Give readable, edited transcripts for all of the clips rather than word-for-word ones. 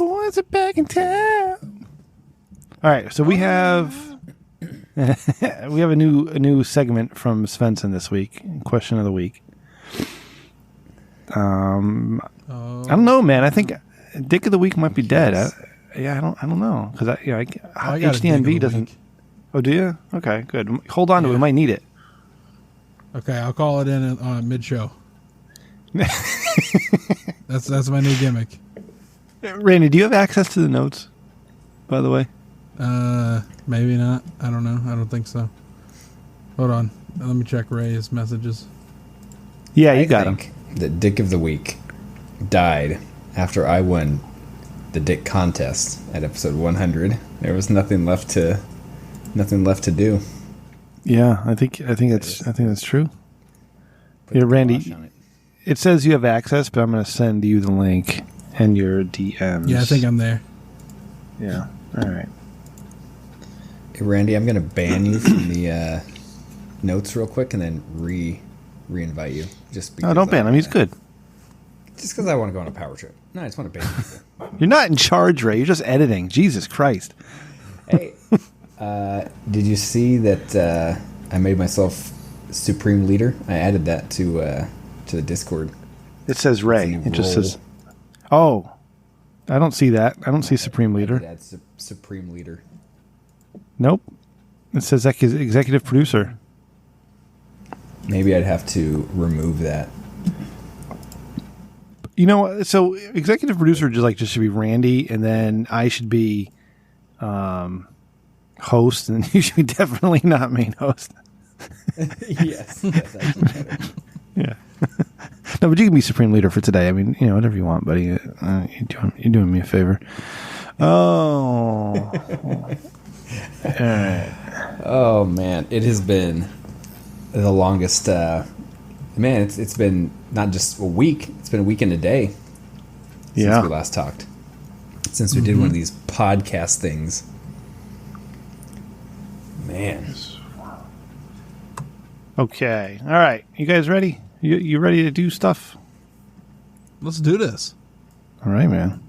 boys are back in town. All right, so we have a new segment from Svensson this week. Question of the week. I don't know, man. I think Dick of the Week might be dead. I don't know because HDNV doesn't. Week. Oh, do you? Okay, good. Hold on to it. We might need it. Okay, I'll call it in on mid-show. That's my new gimmick. Randy, do you have access to the notes, by the way? Maybe not. I don't know. I don't think so. Hold on. Let me check Ray's messages. Yeah, you got him. The Dick of the Week died after I won the Dick contest at episode 100. There was nothing left to do. Yeah, I think that's true. Yeah, Randy, it says you have access, but I'm going to send you the link and your DMs. Yeah, I think I'm there. Yeah. All right. Hey, Randy, I'm going to ban you from the notes real quick and then re-invite you. Just because don't ban him. He's good. Just because I want to go on a power trip. No, I just want to ban you. You're not in charge, Ray. You're just editing. Jesus Christ. Hey, did you see that I made myself Supreme Leader? I added that to the Discord. It says Ray. It just says... Oh. I don't see that. I don't see Supreme Leader. That's Supreme Leader. Nope. It says executive producer. Maybe I'd have to remove that. You know, so executive producer just should be Randy, and then I should be host, and you should be definitely not main host. Yes, actually better. Yeah. No, but you can be Supreme Leader for today. I mean, whatever you want, buddy. You're doing me a favor. Oh. All right. Oh, man. It has been the longest... man, it's been not just a week. It's been a week and a day since we last talked. Since we did one of these podcast things. Man. Okay. All right. You guys ready? You ready to do stuff? Let's do this. All right, man.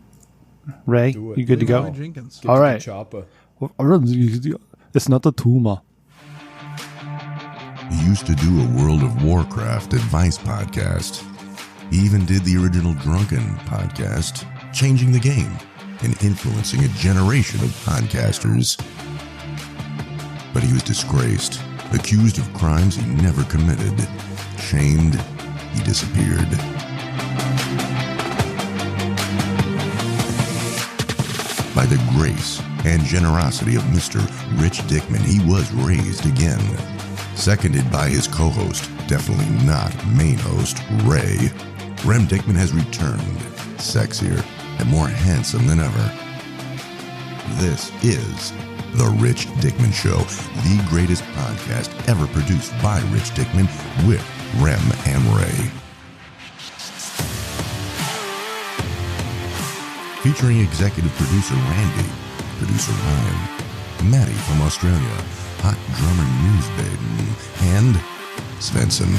Ray, you good to go? Jenkins. All right. Chopper. It's not a tumor. He used to do a World of Warcraft advice podcast. He even did the original Drunken podcast, changing the game and influencing a generation of podcasters. But he was disgraced, accused of crimes he never committed. Shamed, he disappeared. By the grace and generosity of Mr. Rich Dickman, he was raised again. Seconded by his co-host, definitely not main host, Ray, Rem Dickman has returned, sexier and more handsome than ever. This is The Rich Dickman Show, the greatest podcast ever produced by Rich Dickman with Rem and Ray. Featuring executive producer Randy, producer Ryan, Maddie from Australia, hot drummer Newsbaden, and Svensson.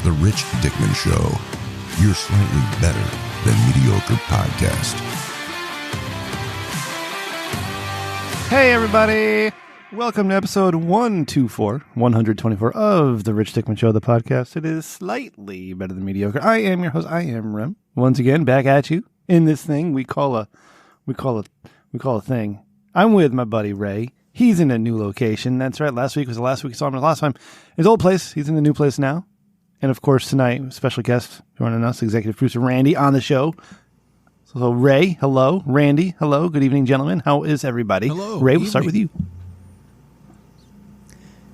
The Rich Dickman Show, your slightly better than mediocre podcast. Hey, everybody. Welcome to episode 124 of The Rich Dickman Show, the podcast. It is slightly better than mediocre. I am your host. I am Rem. Once again, back at you in this thing we call a thing. I'm with my buddy Ray. He's in a new location. That's right. Last week was the last week we saw him. Last time, his old place. He's in the new place now. And of course, tonight, special guest joining us, executive producer Randy on the show. So Ray, hello. Randy, hello. Good evening, gentlemen. How is everybody? Hello. Ray, we'll start with you.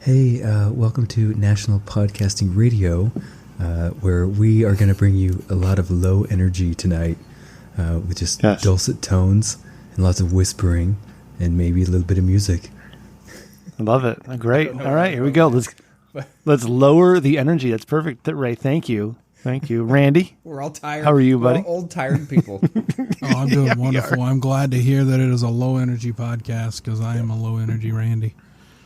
Hey, welcome to National Podcasting Radio, where we are going to bring you a lot of low energy tonight with just dulcet tones and lots of whispering and maybe a little bit of music. I love it. Great. All right, here we go. Let's lower the energy. That's perfect, Ray. Thank you. Thank you. Randy? We're all tired. How are you, buddy? We're all old, tired people. I'm doing wonderful. I'm glad to hear that it is a low-energy podcast because I am a low-energy Randy.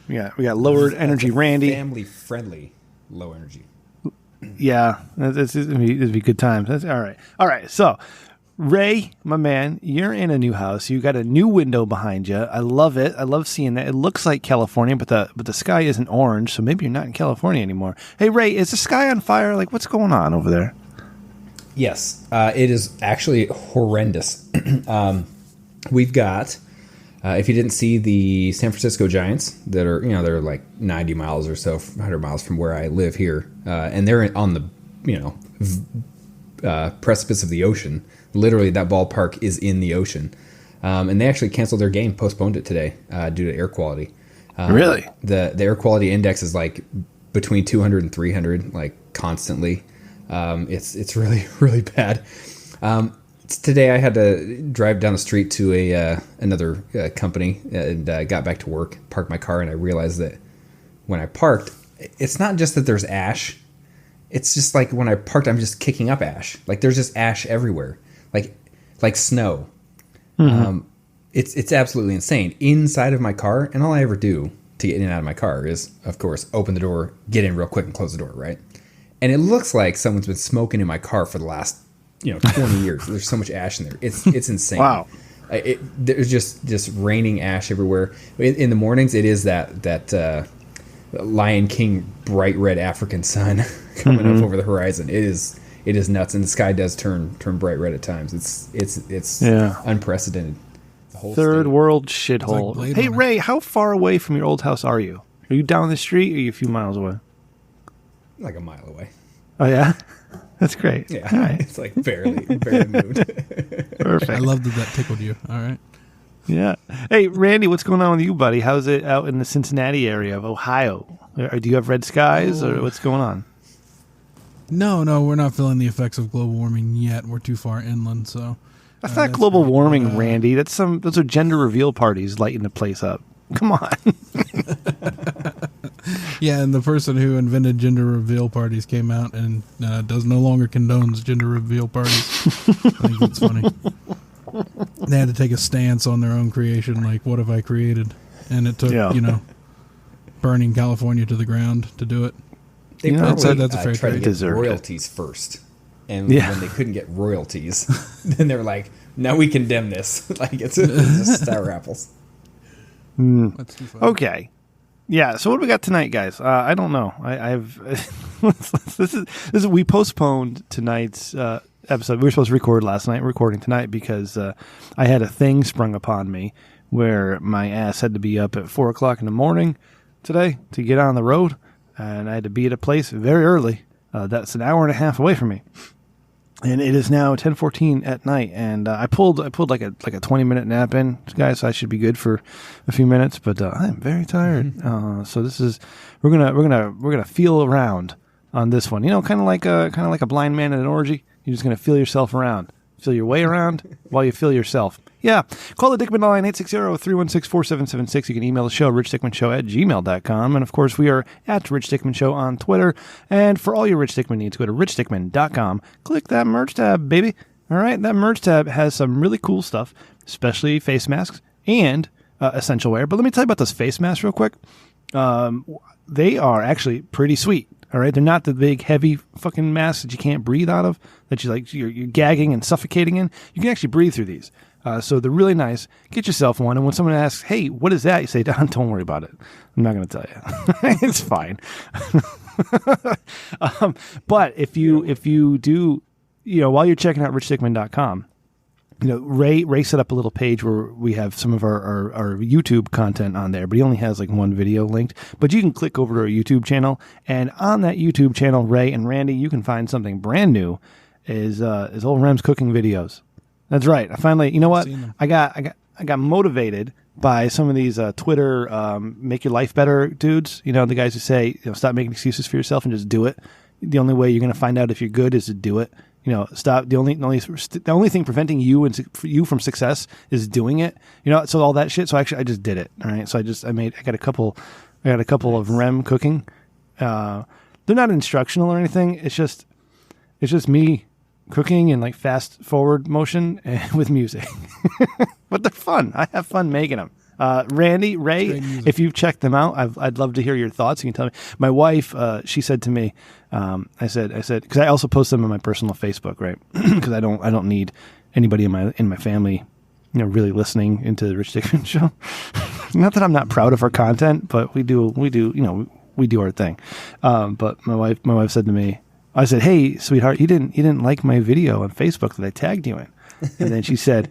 Yeah, we got lowered energy Randy. Family-friendly low energy. Yeah, it'd be good times. That's all right. All right. So, Ray, my man, you're in a new house. You got a new window behind you. I love it. I love seeing that. It looks like California, but the sky isn't orange, so maybe you're not in California anymore. Hey, Ray, is the sky on fire? Like, what's going on over there? Yes, it is actually horrendous. We've got, if you didn't see the San Francisco Giants that are, they're like 90 miles or so, 100 miles from where I live here, and they're on the, precipice of the ocean. Literally, that ballpark is in the ocean. And they actually canceled their game, postponed it today due to air quality. Really? The air quality index is like between 200 and 300, like constantly. It's really, really bad. Today I had to drive down the street to another company and got back to work, parked my car, and I realized that when I parked, it's not just that there's ash. It's just like when I parked, I'm just kicking up ash. Like there's just ash everywhere, like snow. Mm-hmm. It's absolutely insane inside of my car, and all I ever do to get in and out of my car is, of course, open the door, get in real quick, and close the door, right? And it looks like someone's been smoking in my car for the last 20 years. There's so much ash in there. It's insane. Wow. There's just raining ash everywhere. In the mornings, it is that Lion King bright red African sun coming up over the horizon. It is nuts, and the sky does turn bright red at times. It's unprecedented. The whole third state. World shithole. Like hey, Ray, how far away from your old house are you? Are you down the street, or are you a few miles away? Like a mile away. Oh yeah, that's great. Yeah, right. It's like barely moved. Perfect. I love that tickled you. All right. Yeah. Hey, Randy, what's going on with you, buddy? How's it out in the Cincinnati area of Ohio? Do you have red skies, or what's going on? No, we're not feeling the effects of global warming yet. We're too far inland, so. That's not global warming, Randy. Those are gender reveal parties lighting the place up. Come on. Yeah, and the person who invented gender reveal parties came out and does no longer condones gender reveal parties. I think that's funny. They had to take a stance on their own creation, like, what have I created? And it took, burning California to the ground to do it. They probably that's a fair tried to trade. get royalties first. And when they couldn't get royalties, then they were like, now we condemn this. Like, it's just sour apples. That's too funny. Okay. Yeah, so what do we got tonight, guys? I don't know. This is we postponed tonight's episode. We were supposed to record last night. We're recording tonight because I had a thing sprung upon me where my ass had to be up at 4 o'clock in the morning today to get on the road, and I had to be at a place very early. That's an hour and a half away from me, and it is now 10:14 at night. And I pulled like a 20-minute nap in, guys. So I should be good for a few minutes, but I'm very tired. So this is we're gonna feel around on this one. Kind of like a blind man at an orgy. You're just gonna feel yourself around. Feel your way around while you feel yourself. Yeah. Call the Dickman line, 860-316-4776. You can email the show, richdickmanshow@gmail.com. And, of course, we are at Rich Dickman Show on Twitter. And for all your Rich Dickman needs, go to richdickman.com. Click that merch tab, baby. All right? That merch tab has some really cool stuff, especially face masks and essential wear. But let me tell you about those face masks real quick. They are actually pretty sweet. All right, they're not the big, heavy fucking masks that you can't breathe out of, that you're gagging and suffocating in. You can actually breathe through these. So they're really nice. Get yourself one, and when someone asks, "Hey, what is that?" you say, "Don't worry about it. I'm not going to tell you. It's fine." But if you do, while you're checking out richdickman.com, Ray set up a little page where we have some of our YouTube content on there, but he only has like one video linked. But you can click over to our YouTube channel, and on that YouTube channel, Ray and Randy, you can find something brand new. Is old Rem's cooking videos. That's right. I finally, I got motivated by some of these Twitter make your life better dudes. The guys who say, stop making excuses for yourself and just do it. The only way you're going to find out if you're good is to do it. Stop. The only thing preventing you from success is doing it. So all that shit. So actually, I just did it. All right. So I got a couple of Rem cooking. They're not instructional or anything. It's just me cooking in like fast forward motion and with music. But they're fun. I have fun making them. Randy, Ray, if you've checked them out, I'd love to hear your thoughts. You can tell me. My wife, she said to me, I said, because I also post them on my personal Facebook, right? Because I don't need anybody in my family, really listening into the Rich Dickman Show. Not that I'm not proud of our content, but we do, we do our thing. But my wife said to me, I said, "Hey, sweetheart, you didn't like my video on Facebook that I tagged you in." And then she said,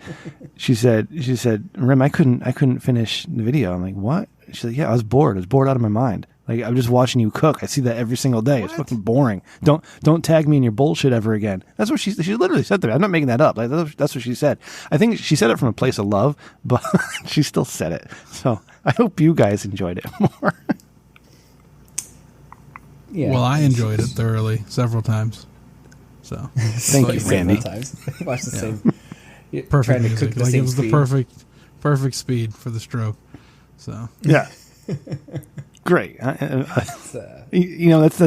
"Rem, I couldn't finish the video." I'm like, "What?" She said, "Yeah, I was bored out of my mind. Like, I'm just watching you cook. I see that every single day. What? It's fucking boring. Don't tag me in your bullshit ever again." That's what she literally said to me. I'm not making that up. Like, that's what she said. I think she said it from a place of love, but she still said it. So I hope you guys enjoyed it more. Yeah. Well, I enjoyed it thoroughly several times. So thank you, Randy. Watch the same. Perfect music. Like it was the perfect speed for the stroke. So yeah, great. That's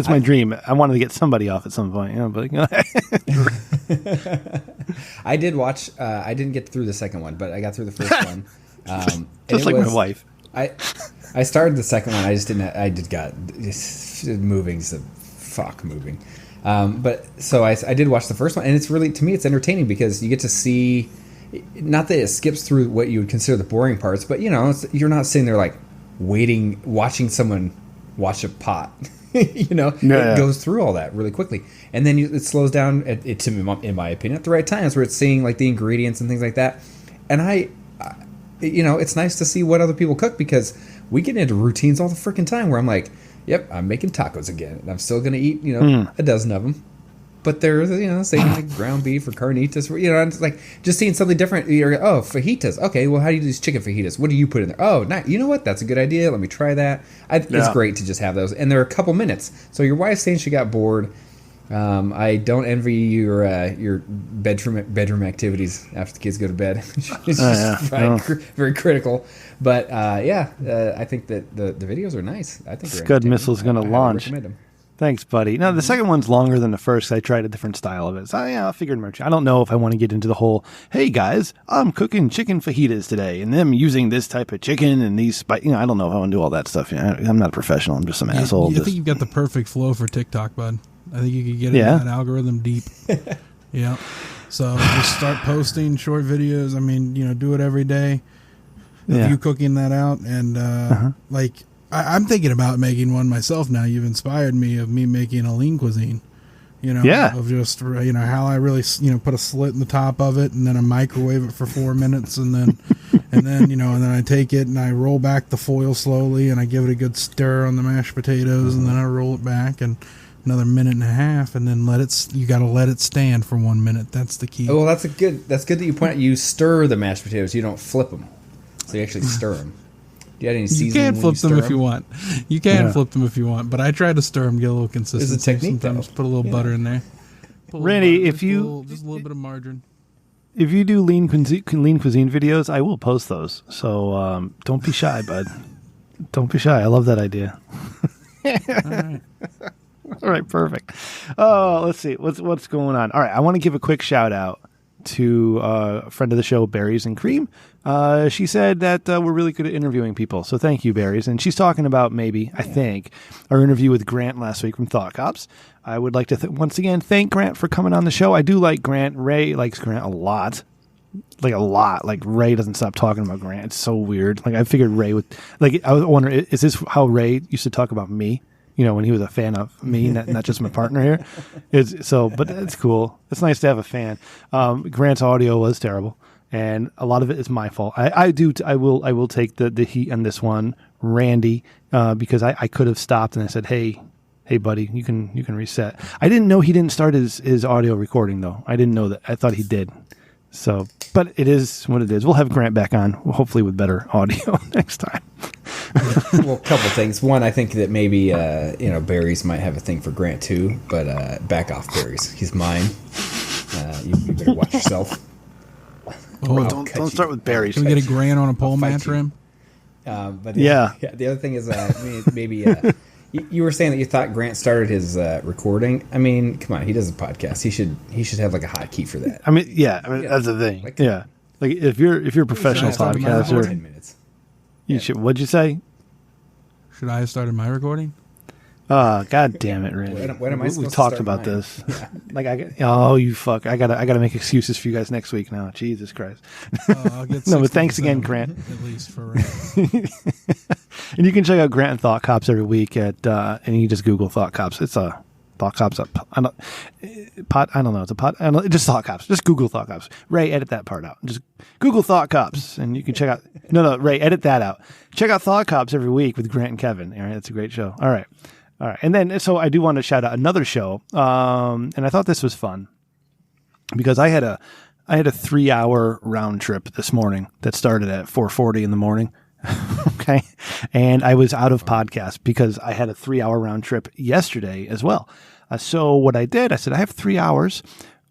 my dream. I wanted to get somebody off at some point. But I did watch. I didn't get through the second one, but I got through the first one. Just like my wife. I started the second one. I just didn't. I just got moving. So fuck moving. But so I did watch the first one, and it's really, to me, it's entertaining because you get to see. Not that it skips through what you would consider the boring parts, but you're not sitting there like watching someone wash a pot. It goes through all that really quickly, and then it slows down. In my opinion, at the right times where it's seeing like the ingredients and things like that. And it's nice to see what other people cook because we get into routines all the freaking time where I'm like, yep, I'm making tacos again, and I'm still gonna eat a dozen of them. But there's saying like ground beef or carnitas, it's like just seeing something different. Fajitas. Okay, well, how do you do these chicken fajitas? What do you put in there? Oh, nice. You know what? That's a good idea. Let me try that. It's great to just have those, and they're a couple minutes. So your wife's saying she got bored. I don't envy your bedroom activities after the kids go to bed. It's very critical. But I think that the videos are nice. I think Scud Missile's going to launch. Recommend them. Thanks, buddy. Now, the second one's longer than the first. I tried a different style of it. So, I figured merch. I don't know if I want to get into the whole, hey, guys, I'm cooking chicken fajitas today, and them using this type of chicken and these I don't know if I want to do all that stuff. I'm not a professional. I'm just some asshole. I think you've got the perfect flow for TikTok, bud. I think you could get in that algorithm deep. Yeah. So just start posting short videos. I mean, do it every day. Of you cooking that out. And, I'm thinking about making one myself now. You've inspired me of me making a lean cuisine, of just, how I really, put a slit in the top of it and then I microwave it for 4 minutes and then, and then I take it and I roll back the foil slowly and I give it a good stir on the mashed potatoes and then I roll it back and another minute and a half and then you got to let it stand for 1 minute. That's the key. Well, that's good that you point out. You stir the mashed potatoes. You don't flip them. So you actually stir them. Do you have any seasoning? You can flip them if you want. You can flip them if you want, but I try to stir them, get a little consistency. There's a technique. Sometimes put a little butter in there. Randy, just a little bit of margarine. If you do lean cuisine videos, I will post those. So don't be shy, bud. Don't be shy. I love that idea. All right. All right, perfect. Oh, let's see. What's going on? All right, I want to give a quick shout out to a friend of the show, Berries and Cream. She said that we're really good at interviewing people, so thank you, Berries. And she's talking about I think, our interview with Grant last week from Thought Cops. I would like to once again thank Grant for coming on the show. I do like Grant. Ray likes Grant a lot. Like a lot. Like Ray doesn't stop talking about Grant. It's so weird. Like I figured Ray would I was wondering, is this how Ray used to talk about me? When he was a fan of me, not just my partner here. But it's cool. It's nice to have a fan. Grant's audio was terrible, and a lot of it is my fault. I will take the heat on this one, Randy, because I could have stopped and I said, hey, buddy, you can reset. I didn't know he didn't start his audio recording though. I didn't know that. I thought he did. So, but it is what it is. We'll have Grant back on, hopefully with better audio next time. Well, a couple things. One, I think that maybe Berries might have a thing for Grant too, but back off, Berries. He's mine. You better watch yourself. Don't start with Berries. Can we get a Grant on a pole match for him? But the other thing is maybe you were saying that you thought Grant started his recording. I mean, come on, he does a podcast. He should have like a hotkey for that. I mean, that's the thing. Like if you're a professional podcaster. 10 minutes. You should. What'd you say? Should I have started my recording? God damn it, Randy. When am I we talked about mine? this. Yeah. You fuck. I gotta make excuses for you guys next week now. Jesus Christ. I'll get No, but thanks again, Grant. At least for And you can check out Grant and Thought Cops every week at and you just Google Thought Cops. It's a Thought Cops up. I don't know. It's a pot. Just Thought Cops. Just Google Thought Cops. Ray, edit that part out. Just Google Thought Cops, and you can check out. No, Ray, edit that out. Check out Thought Cops every week with Grant and Kevin. All right, that's a great show. All right. And then, so I do want to shout out another show, and I thought this was fun because I had a 3-hour round trip this morning that started at 4:40 in the morning. Okay. And I was out of podcast because I had a 3-hour round trip yesterday as well. So what I did, I said, I have 3 hours.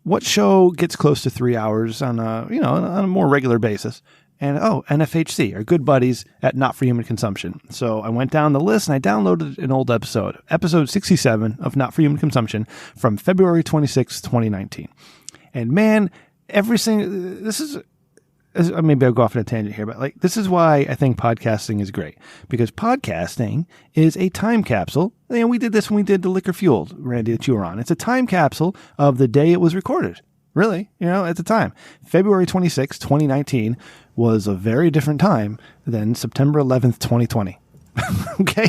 What show gets close to 3 hours on a more regular basis? And NFHC, our good buddies at Not For Human Consumption. So I went down the list and I downloaded an old episode 67 of Not For Human Consumption from February 26, 2019. And man, this is maybe I'll go off on a tangent here, but this is why I think podcasting is great, because podcasting is a time capsule. And we did this when we did the Liquor Fueled, Randy, that you were on. It's a time capsule of the day it was recorded. Really, at the time, February 26, 2019 was a very different time than September 11th, 2020. Okay,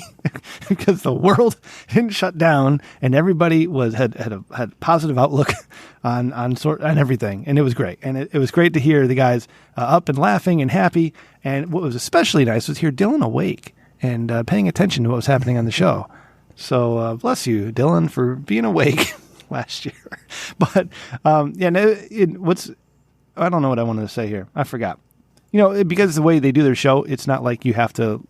because the world didn't shut down and everybody had a positive outlook on everything, and it was great. And it was great to hear the guys up and laughing and happy. And what was especially nice was hear Dylan awake and paying attention to what was happening on the show. So bless you, Dylan, for being awake last year. But I don't know what I wanted to say here. I forgot. Because the way they do their show, it's not like you have to.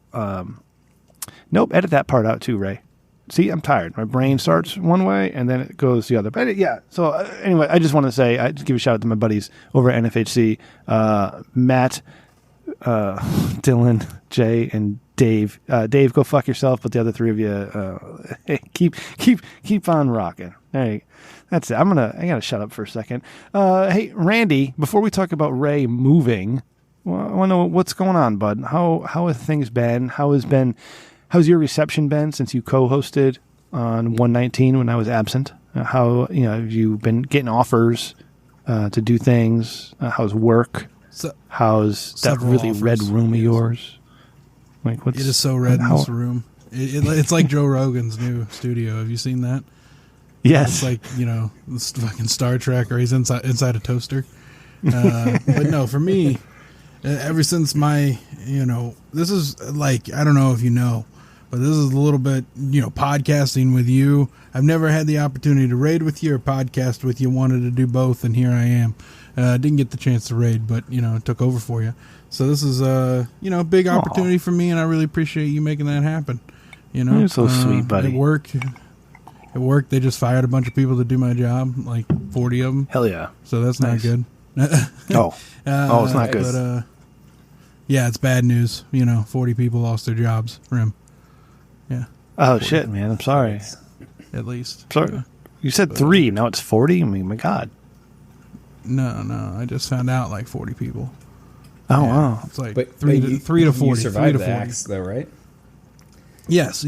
Nope, edit that part out too, Ray. See, I'm tired. My brain starts one way and then it goes the other. But yeah. So anyway, I just want to say, I just give a shout out to my buddies over at NFHC, Matt, Dylan, Jay, and Dave. Dave, go fuck yourself. But the other three of you, keep on rocking. Hey, that's it. I gotta shut up for a second. Hey, Randy, before we talk about Ray moving, I want to know what's going on, bud. How have things been? How's your reception been since you co-hosted on 119 when I was absent? How have you been getting offers to do things? How's work? How's that really offers. Red room of yours? It is so red in this room. It's like Joe Rogan's new studio. Have you seen that? Yes. It's like this fucking Star Trek, or he's inside a toaster. But no, for me, ever since my this is I don't know if you know, but this is a little bit podcasting with you. I've never had the opportunity to raid with you or podcast with you. Wanted to do both, and here I am. Didn't get the chance to raid, but it took over for you. So this is a big opportunity for me, and I really appreciate you making that happen. You're so sweet, buddy. It worked. They just fired a bunch of people to do my job, like 40 of them. Hell yeah! So that's not good. It's not good. But yeah, it's bad news. 40 people lost their jobs. Rim. Yeah. Oh shit, man! I'm sorry. At least. Sorry. You said 3. Now it's 40. I mean, my God. No. I just found out like 40 people. Oh wow! It's like three to 40. You survived the axe, though, right? Yes.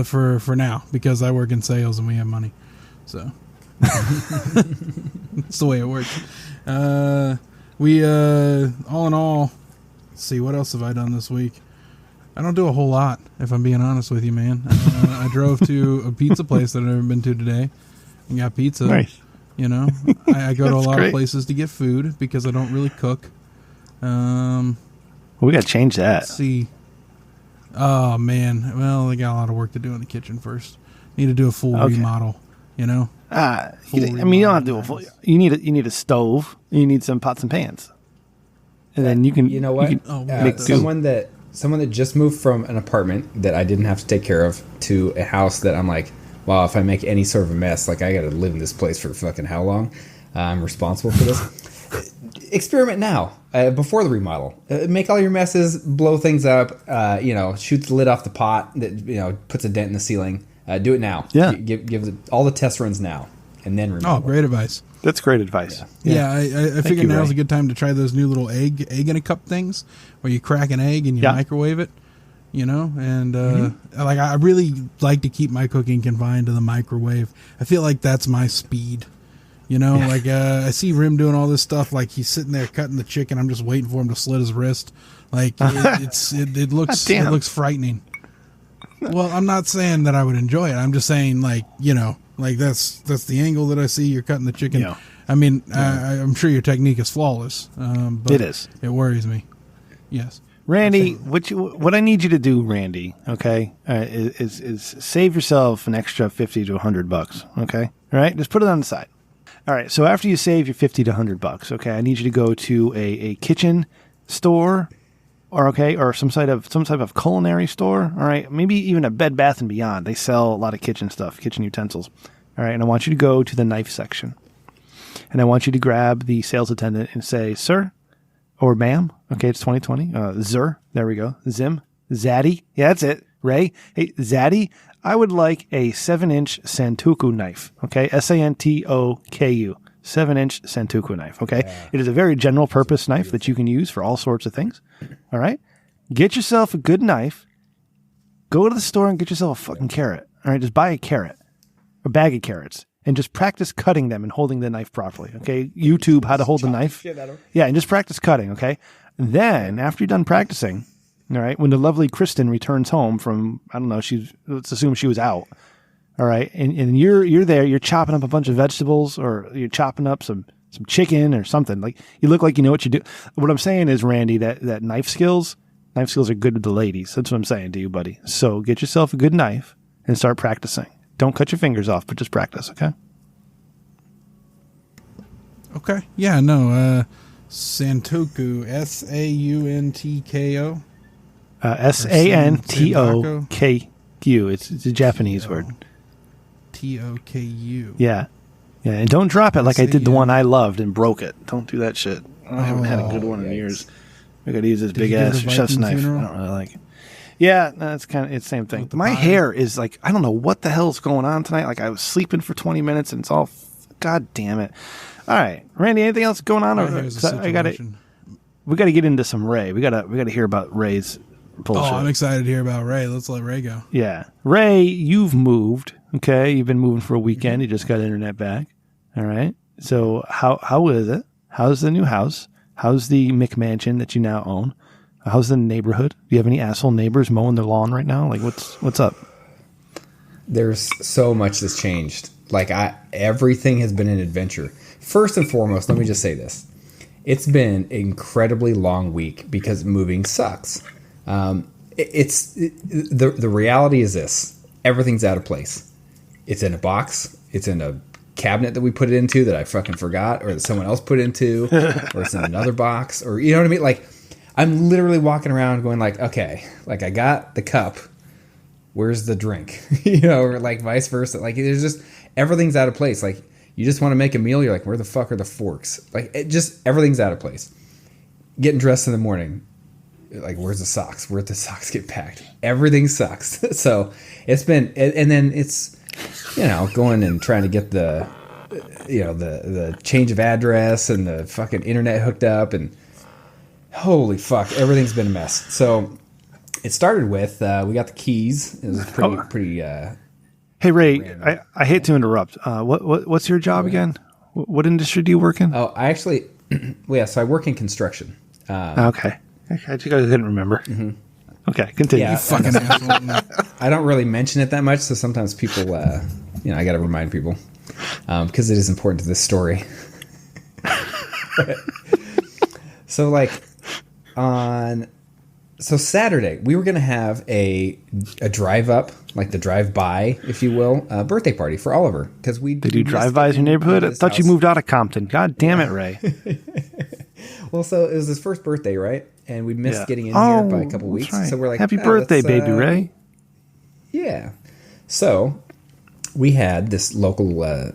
For now, because I work in sales and we have money, so that's the way it works. We all in all, let's see, what else have I done this week? I don't do a whole lot, if I'm being honest with you, man. I drove to a pizza place that I've never been to today and got pizza. Nice. I go to a lot of places to get food because I don't really cook. We got to change that. Let's see. Oh, man. Well, they got a lot of work to do in the kitchen first. Need to do a full remodel, you don't have to do a full. You need a stove. You need some pots and pans, and then you can. You know what? Someone that just moved from an apartment that I didn't have to take care of to a house that I'm like, wow, if I make any sort of a mess, I got to live in this place for fucking how long? I'm responsible for this. Experiment now, before the remodel. Make all your messes, blow things up, shoot the lid off the pot that puts a dent in the ceiling. Do it now. Yeah. Give all the test runs now. and then remove. Oh, great advice. That's great advice. Yeah, I figured now's a good time to try those new little egg in a cup things where you crack an egg and you microwave it, you know? And like I really like to keep my cooking confined to the microwave. I feel like that's my speed. You know, like I see Rim doing all this stuff, like he's sitting there cutting the chicken. I'm just waiting for him to slit his wrist. Like it looks frightening. Well, I'm not saying that I would enjoy it. I'm just saying, like, you know, like that's the angle that I see. You're cutting the chicken. Yeah. I mean, I'm sure your technique is flawless. But it is. It worries me. Yes, Randy. What I need you to do, Randy, okay, is save yourself an extra $50 to $100. Okay, all right, just put it on the side. All right. So after you save your $50 to $100, okay, I need you to go to a kitchen store. Or some type of culinary store, all right? Maybe even a Bed Bath & Beyond. They sell a lot of kitchen stuff, kitchen utensils, all right? And I want you to go to the knife section. And I want you to grab the sales attendant and say, sir, or ma'am, okay, it's 2020, Zer, there we go, Zim, Zaddy, yeah, that's it, Ray. Hey, Zaddy, I would like a 7-inch Santoku knife, okay, Santoku. 7-inch Santoku knife, okay? Yeah. It is a very general purpose knife that you can use for all sorts of things, all right? Get yourself a good knife. Go to the store and get yourself a fucking carrot, all right? Just buy a carrot, a bag of carrots, and just practice cutting them and holding the knife properly, okay? YouTube how to hold the knife. Yeah, and just practice cutting, okay? Then, after you're done practicing, all right, when the lovely Kristen returns home from, I don't know, let's assume she was out, all right, and you're there, you're chopping up a bunch of vegetables, or you're chopping up some chicken or something. Like, you look like you know what you do. What I'm saying is, Randy, that knife skills are good with the ladies. That's what I'm saying to you, buddy. So get yourself a good knife and start practicing. Don't cut your fingers off, but just practice, okay? Okay. Yeah, no, Santoku, Sauntko. Santoku. It's a Japanese word. Toku. Yeah, and don't drop it like I did the one I loved and broke it. Don't do that shit. I haven't had a good one in years. I gotta use this big ass chef's knife. Funeral? I don't really like it. Yeah, no, it's the same thing. My hair is like, I don't know what the hell's going on tonight. Like, I was sleeping for 20 minutes and it's all, god damn it. All right, Randy, anything else going on? We gotta get into some Ray. We gotta hear about Ray's bullshit. Oh, I'm excited to hear about Ray. Let's let Ray go. Yeah, Ray, you've moved. Okay, you've been moving for a weekend. You just got internet back. All right. So how is it? How's the new house? How's the McMansion that you now own? How's the neighborhood? Do you have any asshole neighbors mowing their lawn right now? Like, what's up? There's so much that's changed. Like, everything has been an adventure. First and foremost, let me just say this. It's been an incredibly long week because moving sucks. The reality is this. Everything's out of place. It's in a box. It's in a cabinet that we put it into that I fucking forgot, or that someone else put into, or it's in another box, or you know what I mean? Like, I'm literally walking around going like, okay, like I got the cup. Where's the drink? You know, or like vice versa. Like, there's just, everything's out of place. Like, you just want to make a meal. You're like, where the fuck are the forks? Like, everything's out of place. Getting dressed in the morning. Like, where's the socks? Where'd the socks get packed? Everything sucks. So it's been, and then it's, you know, going and trying to get the change of address and the fucking internet hooked up, and holy fuck, everything's been a mess. So it started with, we got the keys. It was pretty. Hey Ray, I hate to interrupt. What's your job again? What industry do you work in? Oh, I actually, so I work in construction. Okay. I couldn't remember. Mm-hmm. Okay, continue. Yeah, fucking I don't really mention it that much, so sometimes people, I got to remind people because it is important to this story. So Saturday we were going to have a drive up, like the drive by, if you will, birthday party for Oliver, because we did you drive by your neighborhood? I thought you moved out of Compton. God damn it, Ray. Well, so it was his first birthday, right? And we missed getting in here by a couple weeks. Right. So we're like, happy birthday, baby Ray. Yeah. So we had this local a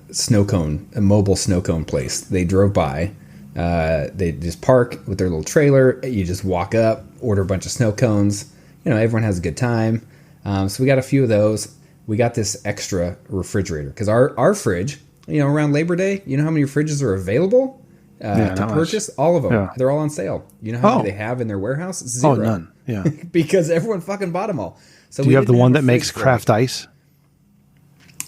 mobile snow cone place. They drove by. They just park with their little trailer. You just walk up, order a bunch of snow cones. You know, everyone has a good time. So we got a few of those. We got this extra refrigerator because our fridge, around Labor Day, you know how many fridges are available to purchase? All of them. Yeah. They're all on sale. You know how many they have in their warehouse? 0. Oh, none. Yeah. Because everyone fucking bought them all. So do you have the one that makes craft ice?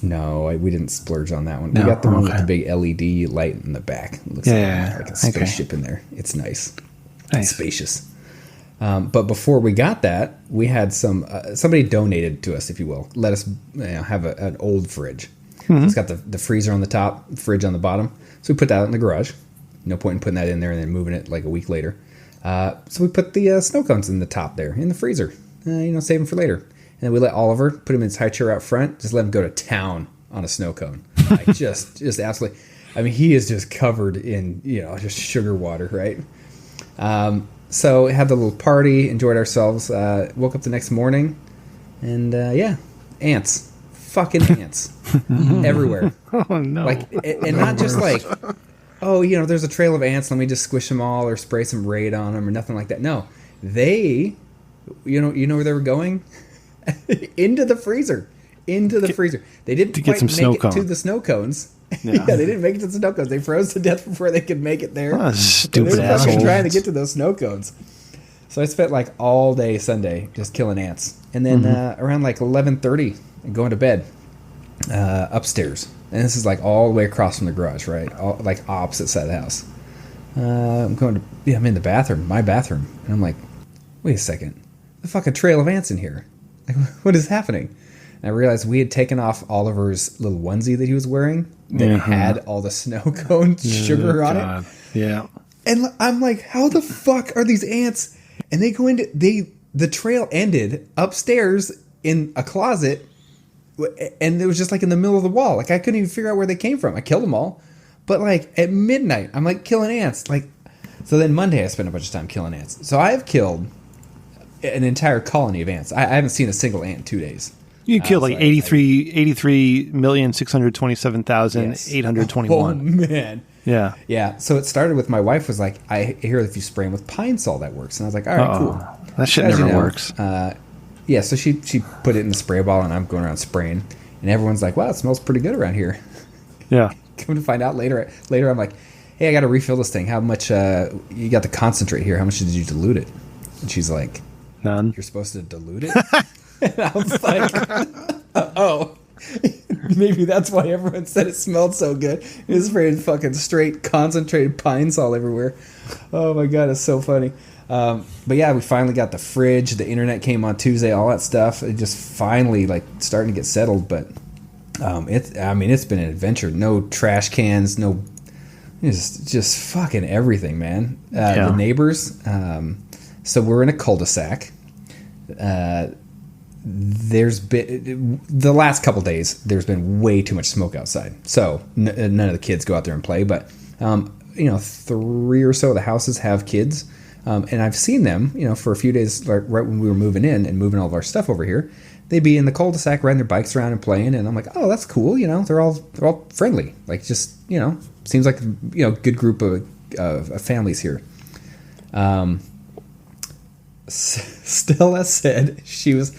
No, we didn't splurge on that one. No? We got the one with the big LED light in the back. It looks like a spaceship in there. It's nice. It's spacious. But before we got that, we had somebody donated to us, if you will. Let us have an old fridge. Mm-hmm. So it's got the freezer on the top, fridge on the bottom. So we put that in the garage. No point in putting that in there and then moving it like a week later. So we put the snow cones in the top there, in the freezer. Save them for later. And then we let Oliver put him in his high chair out front. Just let him go to town on a snow cone. Like just absolutely. I mean, he is just covered in, just sugar water, right? So we had the little party, enjoyed ourselves. Woke up the next morning, and ants. Fucking ants. Everywhere. Oh, no. And not just like, there's a trail of ants, let me just squish them all or spray some Raid on them or nothing like that. No. They, you know where they were going? Into the freezer. They didn't quite make it to the snow cones. Yeah. They didn't make it to the snow cones. They froze to death before they could make it there. Oh, stupid they were fucking trying to get to those snow cones. So I spent like all day Sunday just killing ants. And then around like 11:30, going to bed upstairs. And this is like all the way across from the garage, right? Like opposite side of the house. I'm in the bathroom, my bathroom. And I'm like, wait a second. The fucking trail of ants in here. Like, what is happening? And I realized we had taken off Oliver's little onesie that he was wearing that had all the snow cone sugar on it. Yeah. And I'm like, how the fuck are these ants? And they go into the trail ended upstairs in a closet, and it was just like in the middle of the wall. Like I couldn't even figure out where they came from. I killed them all, but like at midnight, I'm like killing ants. Like, so then Monday I spent a bunch of time killing ants. So I have killed an entire colony of ants. I haven't seen a single ant in 2 days. You killed like 83,627,821. Oh, man. Yeah. Yeah. So it started with my wife was like, I hear if you spray them with Pine Sol, that works. And I was like, all right, cool. That shit never works. So she put it in the spray bottle, and I'm going around spraying. And everyone's like, wow, it smells pretty good around here. Yeah. Come to find out later, I'm like, hey, I got to refill this thing. How much, you got the concentrate here. How much did you dilute it? And she's like, none. You're supposed to dilute it? And I was like, oh, maybe that's why everyone said it smelled so good. It was spraying fucking straight concentrated Pine Sol everywhere. Oh my God, it's so funny. But yeah, we finally got the fridge. The internet came on Tuesday, all that stuff. It just finally like starting to get settled. But it's been an adventure. No trash cans, no, just fucking everything, man. The neighbors. So we're in a cul-de-sac. There's been the last couple days there's been way too much smoke outside, so none of the kids go out there and play, but 3 or so of the houses have kids, and I've seen them for a few days, like right when we were moving in and moving all of our stuff over here. They'd be in the cul-de-sac riding their bikes around and playing, and I'm like, oh, that's cool. They're all friendly, like just seems like good group of families here. Stella said she was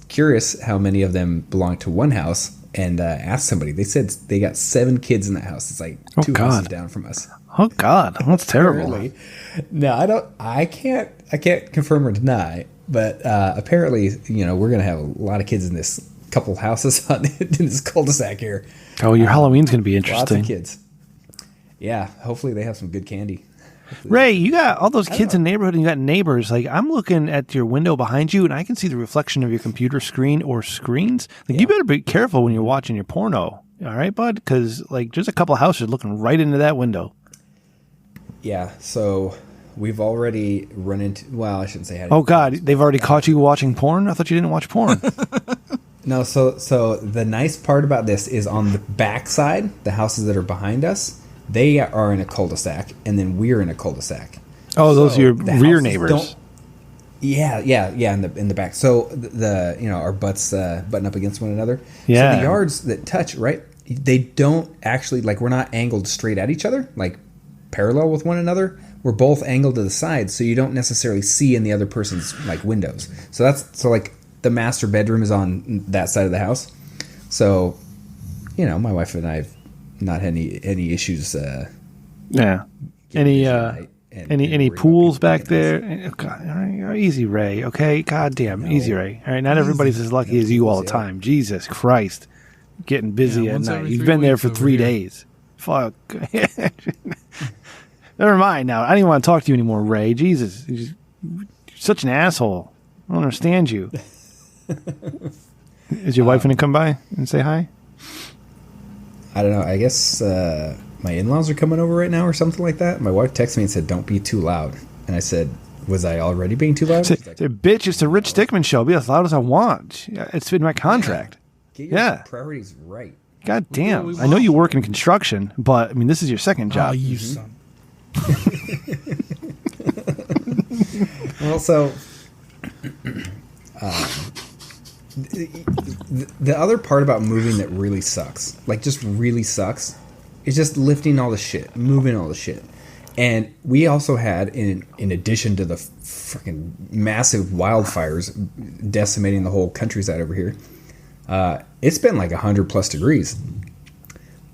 curious how many of them belonged to one house, and asked somebody. They said they got 7 kids in that house. It's like 2 houses down from us. Oh God, that's terrible. Apparently. No, I can't confirm or deny, but apparently, we're gonna have a lot of kids in this couple houses in this cul-de-sac here. Oh, your Halloween's gonna be interesting. Lots of kids. Yeah, hopefully they have some good candy. Ray, you got all those kids in the neighborhood, and you got neighbors. Like, I'm looking at your window behind you, and I can see the reflection of your computer screen or screens. Like, you better be careful when you're watching your porno. All right, bud? Because, like, there's a couple houses looking right into that window. Yeah, so we've already run into... Well, I shouldn't say... Oh, God, they've already caught you watching porn? I thought you didn't watch porn. No, so the nice part about this is on the back side, the houses that are behind us, they are in a cul-de-sac, and then we're in a cul-de-sac. Oh, those are your rear neighbors. Yeah, in the back. So our butts button up against one another. Yeah. So the yards that touch, right? They don't actually, like, we're not angled straight at each other, like parallel with one another. We're both angled to the side, so you don't necessarily see in the other person's like windows. So like the master bedroom is on that side of the house. So, my wife and I not any issues. Yeah. Any pools back there? God, all right, easy, Ray. Okay, goddamn, easy, Ray. All right, not everybody's as lucky as you all the time. Jesus Christ, getting busy at night. You've been there for 3 days. Fuck. Never mind. Now I don't even want to talk to you anymore, Ray. Jesus, you're such an asshole. I don't understand you. Is your wife going to come by and say hi? I don't know. I guess my in-laws are coming over right now or something like that. My wife texted me and said, "Don't be too loud." And I said, "Was I already being too loud?" Say, bitch, it's the Rich Dickman show. Be as loud as I want. It's in my contract. Get your priorities right. God damn. I know you work in construction, but I mean, this is your second job. Oh, you son. Well, so the other part about moving that really sucks, like just really sucks, is just lifting all the shit, moving all the shit. And we also had, in addition to the freaking massive wildfires decimating the whole countryside over here, it's been like 100 plus degrees.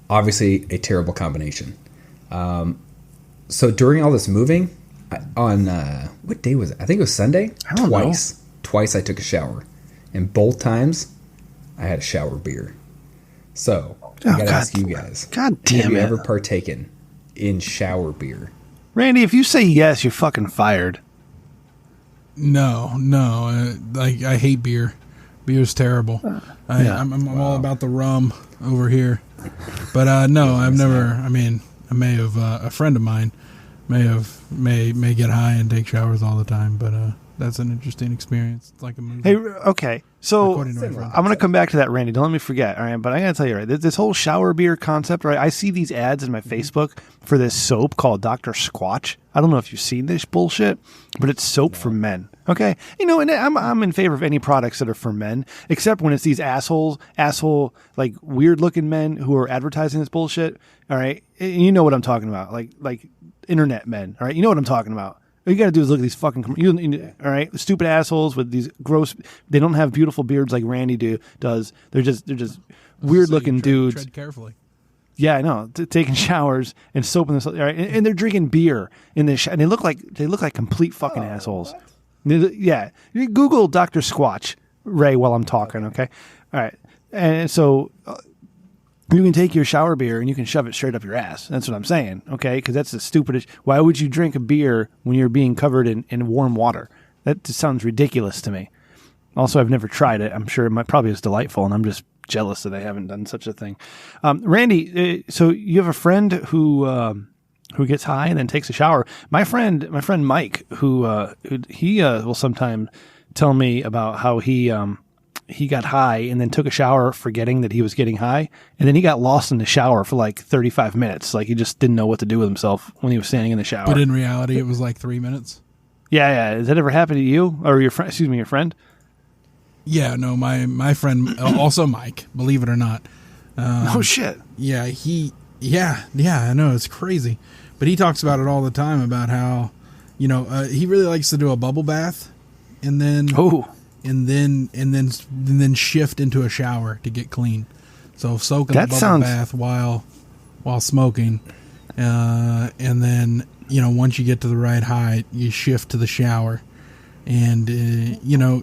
Obviously, a terrible combination. So during all this moving, on what day was it? I think it was Sunday. I don't know. Twice I took a shower, and both times I had a shower beer. So I gotta ask you guys: God damn have you it. ever partaken in shower beer? Randy, if you say yes, you're fucking fired. No. I hate beer. Beer's terrible. I'm all about the rum over here. But no, I've never. I mean, I may have a friend of mine may get high and take showers all the time, but that's an interesting experience. It's like a movie. Hey, okay, so I'm going to come back to that, Randy. Don't let me forget, all right? But I got to tell you, right, this whole shower beer concept, right? I see these ads in my Facebook for this soap called Dr. Squatch. I don't know if you've seen this bullshit, but it's soap for men. Okay, and I'm in favor of any products that are for men, except when it's these asshole, like weird looking men who are advertising this bullshit. All right, and you know what I'm talking about, like internet men. All right, you know what I'm talking about. All you got to do is look at these fucking, all right, the stupid assholes with these gross. They don't have beautiful beards like Randy does. They're just weird looking dudes. Tread carefully. Yeah, I know. Taking showers and soap in this, all right, and they're drinking beer in this, and they look like complete fucking assholes. Yeah, you Google Dr. Squatch, Ray, while I'm talking. Okay, all right, and so. You can take your shower beer and you can shove it straight up your ass. That's what I'm saying, okay? Because that's the stupidest. Why would you drink a beer when you're being covered in warm water? That just sounds ridiculous to me. Also, I've never tried it. I'm sure it probably is delightful, and I'm just jealous that I haven't done such a thing. Randy, so you have a friend who gets high and then takes a shower. My friend Mike, who he will sometimes tell me about how he got high and then took a shower forgetting that he was getting high. And then he got lost in the shower for like 35 minutes. Like he just didn't know what to do with himself when he was standing in the shower. But in reality, it was like 3 minutes. Yeah. Has that ever happened to you or your friend? Excuse me, your friend? Yeah, no, my friend, also Mike, believe it or not. Oh shit. Yeah, I know, it's crazy. But he talks about it all the time about how, he really likes to do a bubble bath and then... Oh. And then shift into a shower to get clean. So soak in the bubble bath while smoking, and then once you get to the right height, you shift to the shower, and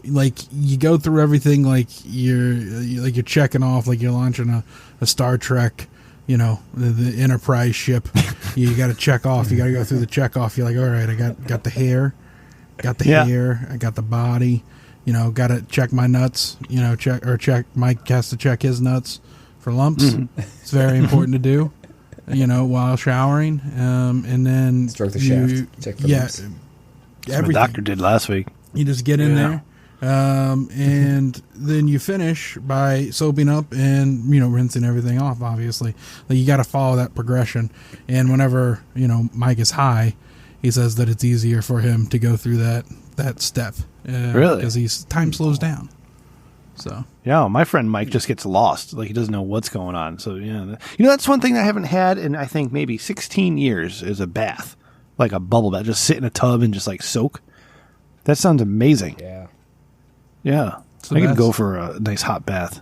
like you go through everything like you're checking off, like you're launching a Star Trek, the Enterprise ship. You got to check off. You got to go through the check off. You're like, all right, I got the hair, hair, I got the body. Got to check my nuts, check Mike has to check his nuts for lumps. Mm-hmm. It's very important to do, while showering. And then stroke the shaft, check the lumps. Everything. The doctor did last week. You just get in there, and then you finish by soaping up and, rinsing everything off, obviously. Like you got to follow that progression. And whenever, Mike is high, he says that it's easier for him to go through that step. Really? Because time slows down. So yeah, my friend Mike just gets lost. Like he doesn't know what's going on. So that's one thing I haven't had in I think maybe 16 years is a bath, like a bubble bath. Just sit in a tub and just like soak. That sounds amazing. Yeah. I could go for a nice hot bath.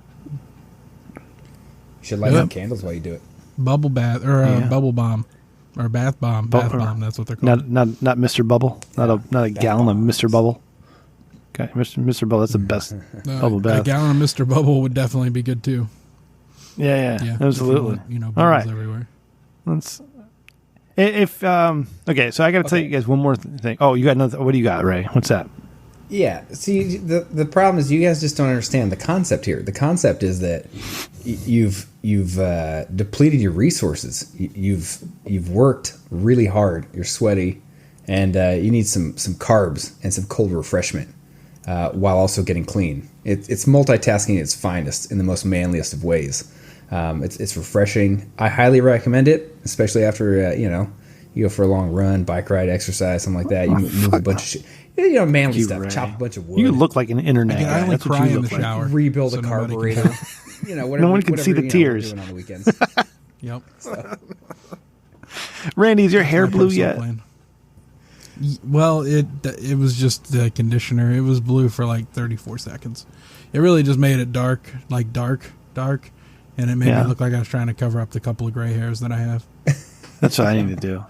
You should light up candles while you do it. bubble bath or bubble bomb or bath bomb. Bath bomb. That's what they're called. Not Mr. Bubble. Not a gallon of Mr. Bubble. Okay, Mr. Bubble. That's the best bubble bath. A gallon of Mr. Bubble would definitely be good too. Yeah, absolutely. All right. Everywhere. Let's. Okay, so I got to tell you guys one more thing. Oh, you got another. What do you got, Ray? What's that? Yeah. See, the problem is you guys just don't understand the concept here. The concept is that you've depleted your resources. You've worked really hard. You're sweaty, and you need some carbs and some cold refreshment while also getting clean. It's multitasking at its finest in the most manliest of ways. It's refreshing. I highly recommend it, especially after you go for a long run, bike ride, exercise, something like that. You move a bunch of shit. Manly stuff. Ray. Chop a bunch of wood. You look like an internet guy. I only cry in the shower. Rebuild a carburetor. Whatever. No one can see the tears. On the weekends. Yep. So. Randy, is your hair blue yet? Well, it was just the conditioner. It was blue for like 34 seconds. It really just made it dark, and it made me look like I was trying to cover up the couple of gray hairs that I have. That's what I need to do.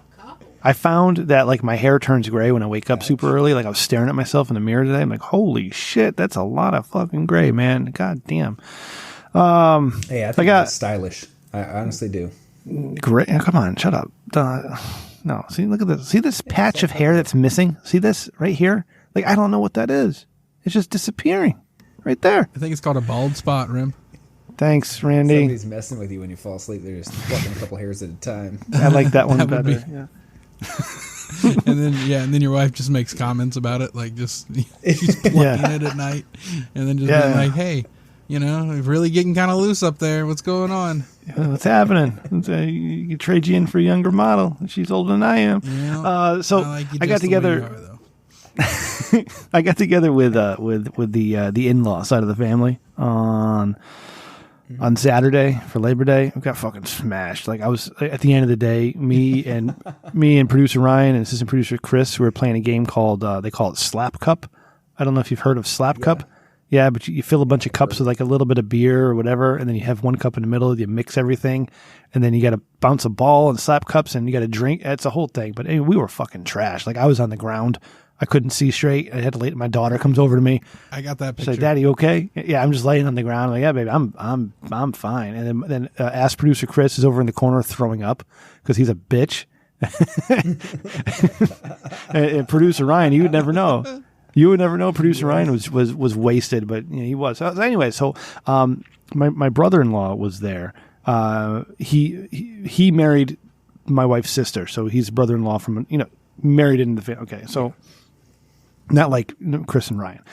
I found that like my hair turns gray when I wake up super early. Like I was staring at myself in the mirror today. I'm like, holy shit, that's a lot of fucking gray, man. God damn. Hey, I think it's stylish. I honestly do. Great. Come on, shut up. No, see, look at this. See this patch of hair that's missing? See this right here? Like, I don't know what that is. It's just disappearing right there. I think it's called a bald spot, Rim. Thanks, Randy. Somebody's messing with you when you fall asleep. They're just plucking a couple hairs at a time. I like that one better. Yeah. and then your wife just makes comments about it, like just she's plucking it at night, and then just being like, "Hey, it's really getting kind of loose up there. What's going on? What's happening? You trade you in for a younger model. She's older than I am." Yeah, so I got together. I got together with the in-law side of the family on Saturday for Labor Day. We got fucking smashed. Like I was at the end of the day, me and producer Ryan and assistant producer Chris, we were playing a game called they call it Slap Cup. I don't know if you've heard of Slap Cup. Yeah, but you fill a bunch of cups with like a little bit of beer or whatever, and then you have one cup in the middle. You mix everything, and then you got to bounce a ball and slap cups, and you got to drink. It's a whole thing. But anyway, we were fucking trash. Like I was on the ground. I couldn't see straight. I had to wait. My daughter comes over to me. I got that picture. She's like, "Daddy, okay?" Yeah, I'm just laying on the ground. I'm like, "Yeah, baby, I'm fine." And then ask producer Chris is over in the corner throwing up because he's a bitch. and producer Ryan, you would never know. You would never know. Producer Ryan was wasted, but he was. So anyway, so my brother-in-law was there. He married my wife's sister, so he's a brother-in-law from married into the family. Okay, so. Not like Chris and Ryan.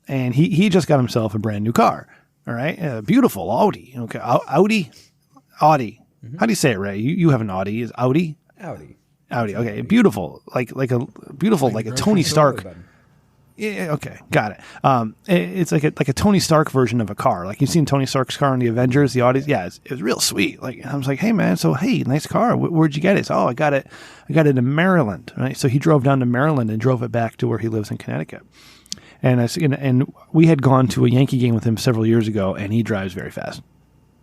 And he just got himself a brand new car. All right. Beautiful Audi. Okay. Audi. Mm-hmm. How do you say it, Ray? You have an Audi. Is Audi? Audi. Okay. Beautiful. Like a beautiful, like a Tony Stark. Yeah. Okay. Got it. It's like a Tony Stark version of a car. Like you've seen Tony Stark's car in the Avengers, the Audi. Yeah. It was real sweet. Like I was like, hey man, so hey, nice car. Where'd you get it? So, I got it in Maryland. Right. So he drove down to Maryland and drove it back to where he lives in Connecticut. And we had gone to a Yankee game with him several years ago, and he drives very fast.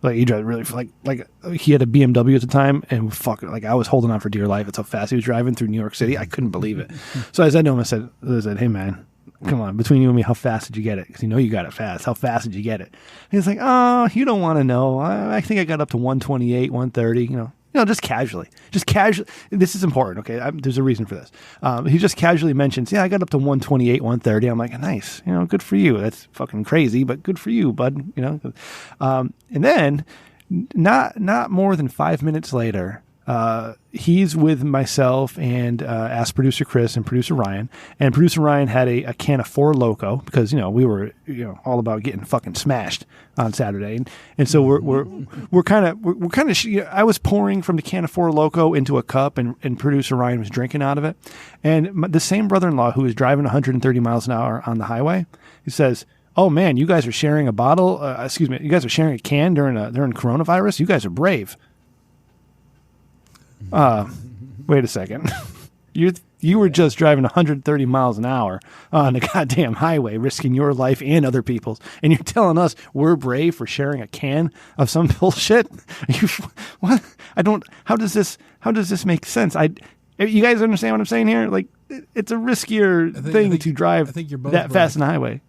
Like he drives really like he had a BMW at the time, and like I was holding on for dear life. It's how fast he was driving through New York City. I couldn't believe it. So I said to him, I said, hey man, come on, between you and me, how fast did you get it? Because you got it fast. How fast did you get it? And he's like, oh, you don't want to know. I think I got up to 128, 130. Just casually. This is important, okay? There's a reason for this. He just casually mentions, I got up to 128, 130. I'm like, nice. Good for you. That's fucking crazy, but good for you, bud. And then, not more than 5 minutes later, he's with myself and asked producer Chris and producer Ryan. And producer Ryan had a can of Four Loko because we were all about getting fucking smashed on Saturday, and so we're kind of I was pouring from the can of Four Loko into a cup, and producer Ryan was drinking out of it. And the same brother-in-law who was driving 130 miles an hour on the highway, he says, "Oh man, you guys are sharing a bottle. You guys are sharing a can during coronavirus. You guys are brave." Wait a second. You were just driving 130 miles an hour on the goddamn highway, risking your life and other people's. And you're telling us we're brave for sharing a can of some bullshit? What? How does this make sense? You guys understand what I'm saying here? Like, it's a riskier thing to drive that fast on the highway.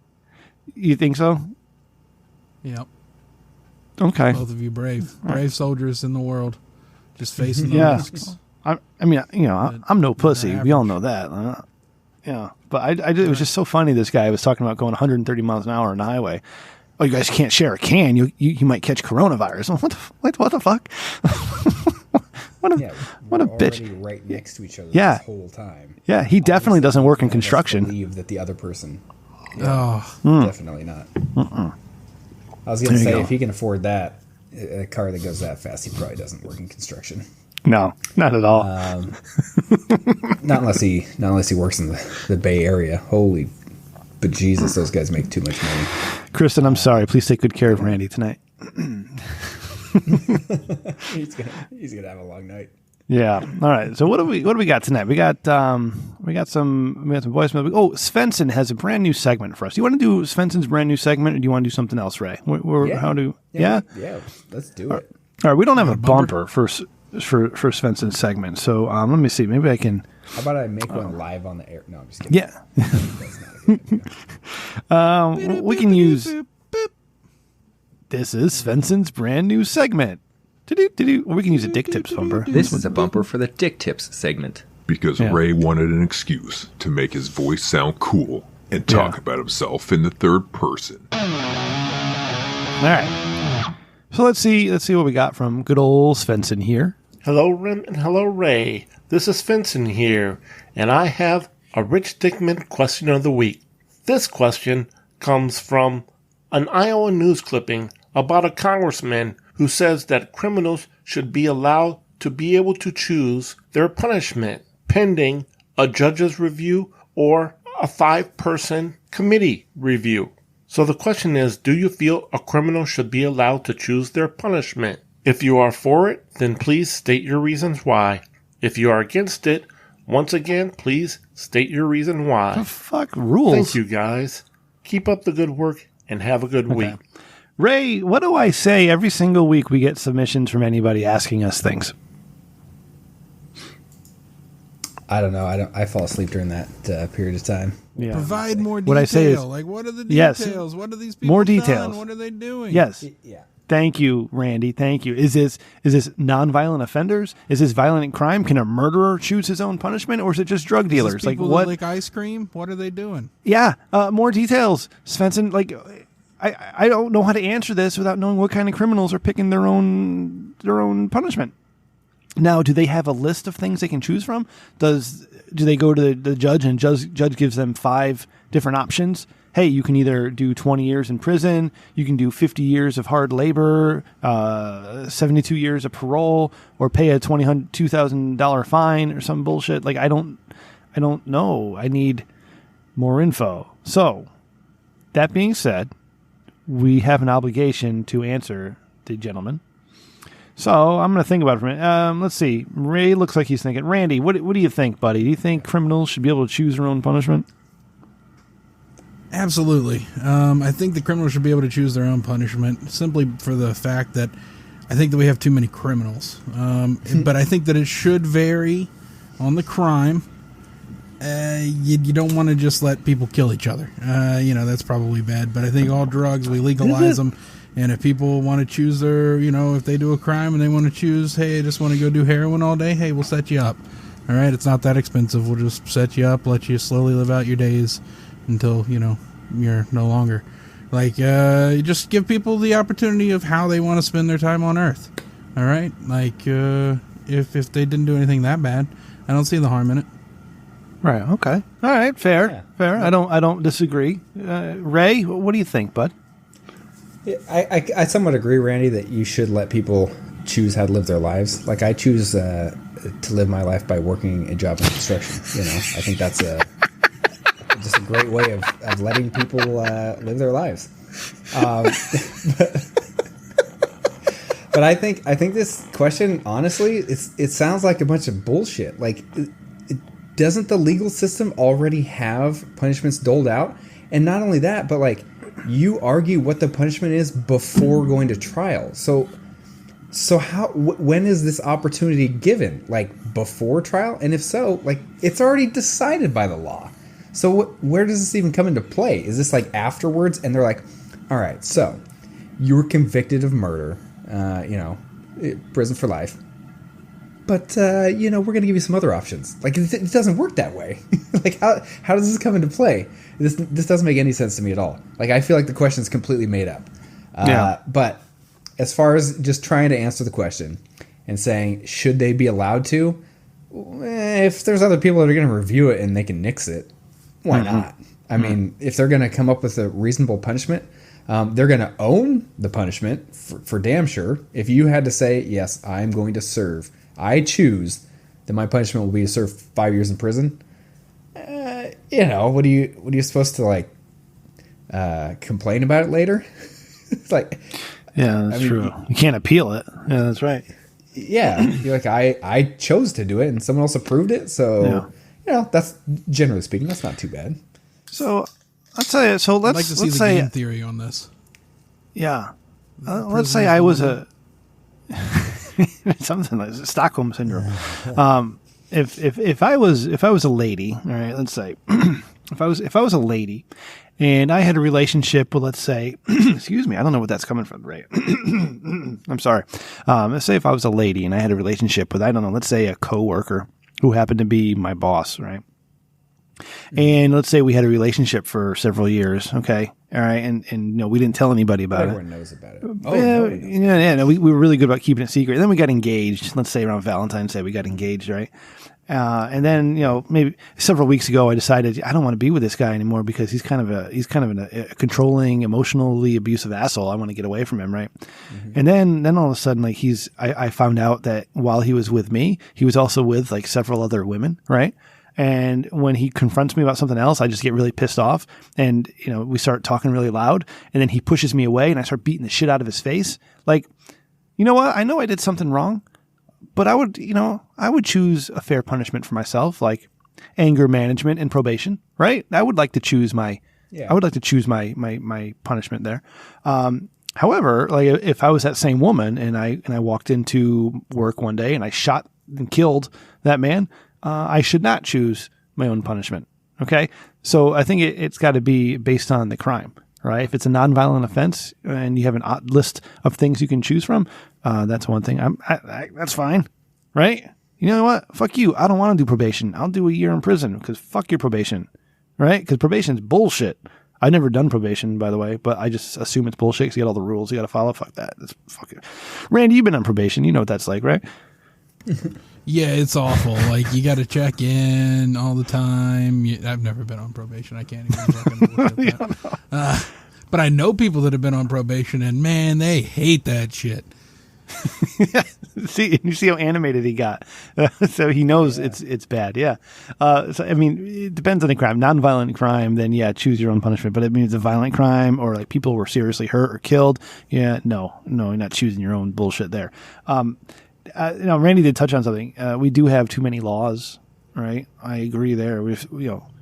You think so? Yep. Okay. Both of you brave soldiers in the world, just facing the risks. I'm no pussy. We all know that. But it was just so funny. This guy was talking about going 130 miles an hour on the highway. Oh, you guys can't share a can. You might catch coronavirus. What the fuck? What a bitch! Right next to each other this whole time. Yeah, he definitely doesn't work in construction. Believe that the other person. Definitely not. I was going to say, if he can afford that, a car that goes that fast, he probably doesn't work in construction. No, not at all. Not unless he works in the Bay Area. Holy, but Jesus, those guys make too much money. Kristen, I'm sorry. Please take good care of Randy tonight. He's gonna have a long night. Yeah. All right. So what do we got tonight? We got some voicemail. Oh, Svensson has a brand new segment for us. Do you want to do Svensson's brand new segment, or do you want to do something else, Ray? Yeah. Let's do it. All right. We don't have a bumper for Svensson's segment, so let me see. Maybe I can. How about I make one live on the air? No, I'm just kidding. Yeah. We can use. This is Svensson's brand new segment. Or we can use a Dick Tips bumper. This is a bumper for the Dick Tips segment. Because Ray wanted an excuse to make his voice sound cool and talk about himself in the third person. All right. So let's see what we got from good old Svensson here. Hello, Rim, and hello, Ray. This is Svensson here, and I have a Rich Dickman question of the week. This question comes from an Iowa news clipping about a congressman who says that criminals should be allowed to be able to choose their punishment pending a judge's review or a 5-person committee review. So the question is, do you feel a criminal should be allowed to choose their punishment? If you are for it, then please state your reasons why. If you are against it, once again, please state your reason why. The fuck rules? Thank you, guys. Keep up the good work and have a good week. Ray, what do I say every single week we get submissions from anybody asking us things? I don't know. I fall asleep during that period of time. Yeah. Provide more detail. What I say is, what are the details? Yes, what are these people more details. Done? What are they doing? Yes. Yeah. Thank you, Randy. Thank you. Is this nonviolent offenders? Is this violent crime? Can a murderer choose his own punishment, or is it just drug dealers? Is this people that lick ice cream? What are they doing? Yeah. More details, Svensson. I don't know how to answer this without knowing what kind of criminals are picking their own punishment. Now, do they have a list of things they can choose from? Do they go to the judge and judge gives them 5 different options? Hey, you can either do 20 years in prison, you can do 50 years of hard labor, 72 years of parole, or pay a $2,000 fine or some bullshit. I don't know. I need more info. So, that being said, we have an obligation to answer the gentleman. So I'm going to think about it for a minute. Let's see. Ray looks like he's thinking. Randy, what do you think, buddy? Do you think criminals should be able to choose their own punishment? Absolutely. I think the criminals should be able to choose their own punishment simply for the fact that I think that we have too many criminals. But I think that it should vary on the crime. You don't want to just let people kill each other. That's probably bad. But I think all drugs, we legalize them. And if people want to choose if they do a crime and they want to choose, hey, I just want to go do heroin all day, hey, we'll set you up. All right, it's not that expensive. We'll just set you up, let you slowly live out your days until, you're no longer. Just give people the opportunity of how they want to spend their time on Earth. All right? If they didn't do anything that bad, I don't see the harm in it. Right, okay. All right, fair. Yeah. Fair. I don't disagree. Ray, what do you think, bud? I somewhat agree, Randy, that you should let people choose how to live their lives. I choose to live my life by working a job in construction. I think that's just a great way of letting people live their lives. But I think this question, honestly, it sounds like a bunch of bullshit. doesn't the legal system already have punishments doled out? And not only that, but like you argue what the punishment is before going to trial. So how when is this opportunity given? Like before trial? And if so, like it's already decided by the law. So where does this even come into play? Is this like afterwards? And they're like, all right, so you were convicted of murder, prison for life. But, we're going to give you some other options. Like, it doesn't work that way. Like, how does this come into play? This doesn't make any sense to me at all. Like, I feel like the question is completely made up. But as far as just trying to answer the question and saying, should they be allowed to? If there's other people that are going to review it and they can nix it, why not? I mean, if they're going to come up with a reasonable punishment, they're going to own the punishment for damn sure. If you had to say, yes, I'm going to serve, I choose that my punishment will be to serve 5 years in prison. What are you supposed to like complain about it later? It's like, yeah, that's true. You can't appeal it. Yeah, that's right. Yeah, you're like I chose to do it, and someone else approved it. So that's generally speaking, that's not too bad. So I'll tell you. So let's I'd like to see the game theory on this. Yeah, let's say I was a something like Stockholm syndrome. If I was a lady, all right, let's say if I was a lady, and I had a relationship with, let's say, excuse me, I don't know what that's coming from, Ray. I'm sorry. Let's say if I was a lady and I had a relationship with, I don't know, let's say a coworker who happened to be my boss, right? And let's say we had a relationship for several years, okay? All right, and we didn't tell anybody about Everyone knows about it. No, we were really good about keeping it secret. And then we got engaged. Let's say around Valentine's Day we got engaged, right? And then maybe several weeks ago I decided I don't want to be with this guy anymore because he's kind of a controlling, emotionally abusive asshole. I want to get away from him, right? Mm-hmm. And then all of a sudden, like I found out that while he was with me, he was also with like several other women, right? And when he confronts me about something else, I just get really pissed off. And, we start talking really loud. And then he pushes me away and I start beating the shit out of his face. Like, you know what? I know I did something wrong, but I would choose a fair punishment for myself, like anger management and probation, right? I would like to choose my punishment there. However, like if I was that same woman and I walked into work one day and I shot and killed that man, I should not choose my own punishment. Okay. So I think it's got to be based on the crime, right? If it's a nonviolent offense and you have an odd list of things you can choose from, that's one thing. That's fine. Right. You know what? Fuck you. I don't want to do probation. I'll do a year in prison because fuck your probation. Right. Because probation's bullshit. I've never done probation, by the way, but I just assume it's bullshit because you got all the rules you got to follow. Fuck that. That's fucking. Randy, you've been on probation. You know what that's like, right? Yeah, it's awful. Like, you got to check in all the time. I've never been on probation. I can't even fucking look at that. But I know people that have been on probation, and man, they hate that shit. You see how animated he got. So he knows it's bad. Yeah. So I mean, it depends on the crime. Non-violent crime, then yeah, choose your own punishment. But it means a violent crime or like people were seriously hurt or killed. Yeah, no, you're not choosing your own bullshit there. Randy did touch on something. We do have too many laws, right? I agree there.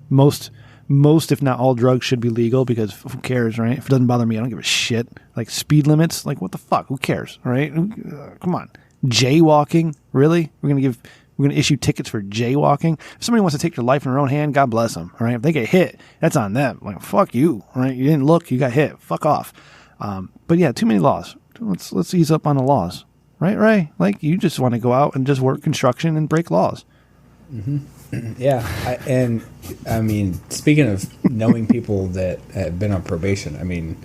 Most, if not all, drugs should be legal because who cares, right? If it doesn't bother me, I don't give a shit. Like speed limits, like what the fuck? Who cares, right? Come on, jaywalking, really? We're gonna issue tickets for jaywalking. If somebody wants to take their life in their own hand, God bless them. All right, if they get hit, that's on them. Like fuck you, right? You didn't look, you got hit. Fuck off. But yeah, too many laws. Let's ease up on the laws. Right, Ray? Like, you just want to go out and just work construction and break laws. Mm-hmm. Yeah. I mean, speaking of knowing people that have been on probation, I mean,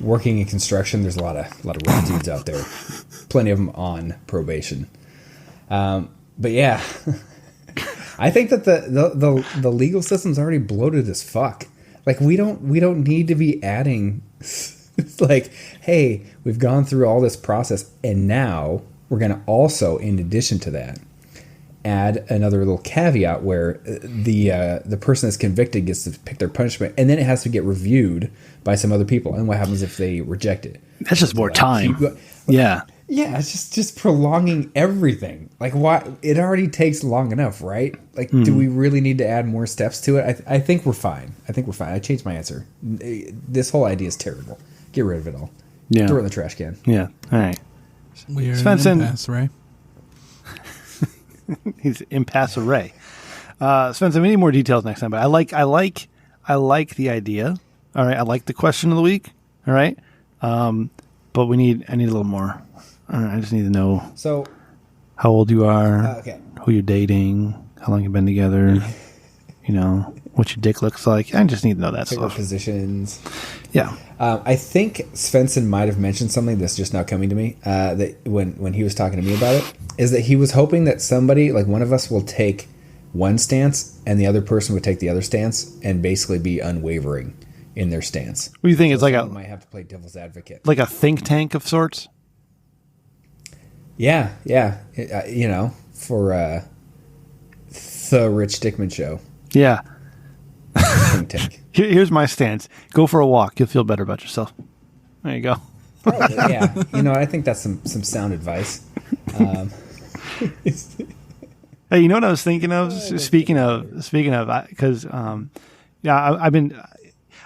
working in construction, there's a lot of rough dudes out there. Plenty of them on probation. But yeah, I think that the legal system's already bloated as fuck. Like, we don't need to be adding... It's like, hey, we've gone through all this process, and now we're going to also, in addition to that, add another little caveat where the person that's convicted gets to pick their punishment, and then it has to get reviewed by some other people. And what happens if they reject it? That's just more time. Yeah. Yeah, it's just prolonging everything. Like, why? It already takes long enough, right? Like, do we really need to add more steps to it? I think we're fine. I changed my answer. This whole idea is terrible. Get rid of it all. Yeah. Throw it in the trash can. Yeah. All right. We are Svensson. in impasse, right? He's impasse array. Svensson, we need more details next time, but I like the idea. All right. I like the question of the week. All right. But I need a little more. I just need to know how old you are, who you're dating, how long you've been together, what your dick looks like. I just need to know that Favorite stuff. Positions. Yeah. I think Svensson might have mentioned something that's just now coming to me that when he was talking to me about it, is that he was hoping that somebody, like one of us, will take one stance and the other person would take the other stance and basically be unwavering in their stance. What do you think? It's like might have to play devil's advocate, like a think tank of sorts. Yeah. For the Rich Dickman show. Yeah. Think tank. Here's my stance: go for a walk. You'll feel better about yourself. There you go. Yeah, I think that's some sound advice. Hey, you know what I was thinking of? Speaking of, because I've been.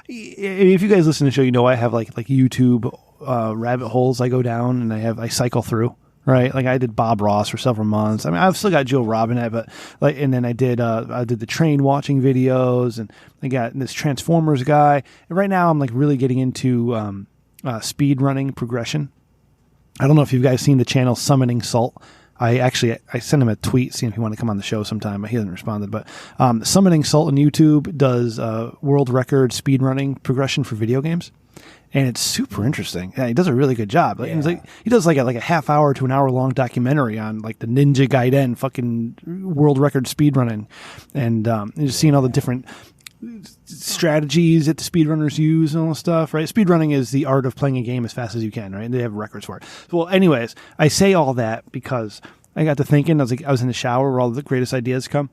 If you guys listen to the show, I have like YouTube rabbit holes I go down and I cycle through. Right, like I did Bob Ross for several months. I mean, I've still got Joe Robinette, but and then I did the train watching videos, and I got this Transformers guy. And right now, I'm like really getting into speed running progression. I don't know if you guys seen the channel Summoning Salt. I sent him a tweet seeing if he wanted to come on the show sometime, but he hasn't responded. But Summoning Salt on YouTube does world record speed running progression for video games. And it's super interesting. Yeah, he does a really good job. Like, he does like a half hour to an hour long documentary on like the Ninja Gaiden fucking world record speedrunning, and just seeing all the different strategies that the speedrunners use and all that stuff. Right, speedrunning is the art of playing a game as fast as you can. Right, and they have records for it. Well, anyways, I say all that because I got to thinking. I was in the shower where all the greatest ideas come,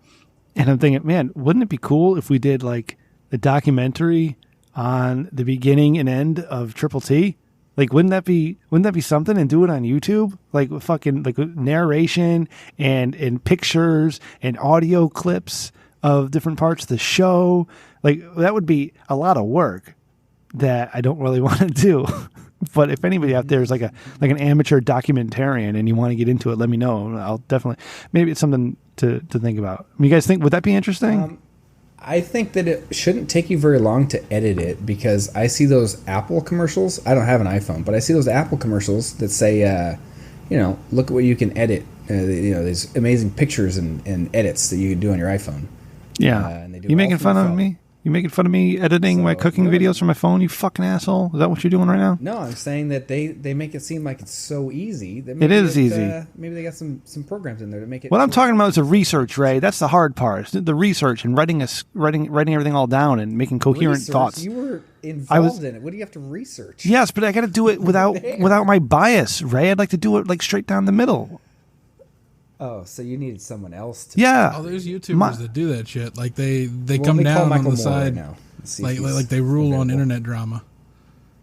and I'm thinking, man, wouldn't it be cool if we did like a documentary on the beginning and end of Triple T? Like, wouldn't that be something? And do it on YouTube, like fucking like narration and pictures and audio clips of different parts of the show. Like, that would be a lot of work that I don't really want to do. But if anybody out there is like an amateur documentarian and you want to get into it, let me know. I'll definitely, maybe it's something to think about. You guys think, would that be interesting? I think that it shouldn't take you very long to edit it, because I see those Apple commercials. I don't have an iPhone, but I see those Apple commercials that say, look at what you can edit. There's amazing pictures and edits that you can do on your iPhone. Yeah. And they do you making fun of me? You making fun of me editing my cooking videos from my phone, you fucking asshole? Is that what you're doing right now? No, I'm saying that they make it seem like it's so easy. It is easy. Maybe they got some programs in there to make it. What I'm talking about is the research, Ray. That's the hard part. The research and writing everything all down and making coherent thoughts. You were involved in it. What do you have to research? Yes, but I got to do it without my bias, Ray. I'd like to do it like straight down the middle. Oh, so you needed someone else to... Yeah. Oh, there's YouTubers that do that shit. Like, they come down on the side. Right now. Like they rule on internet drama.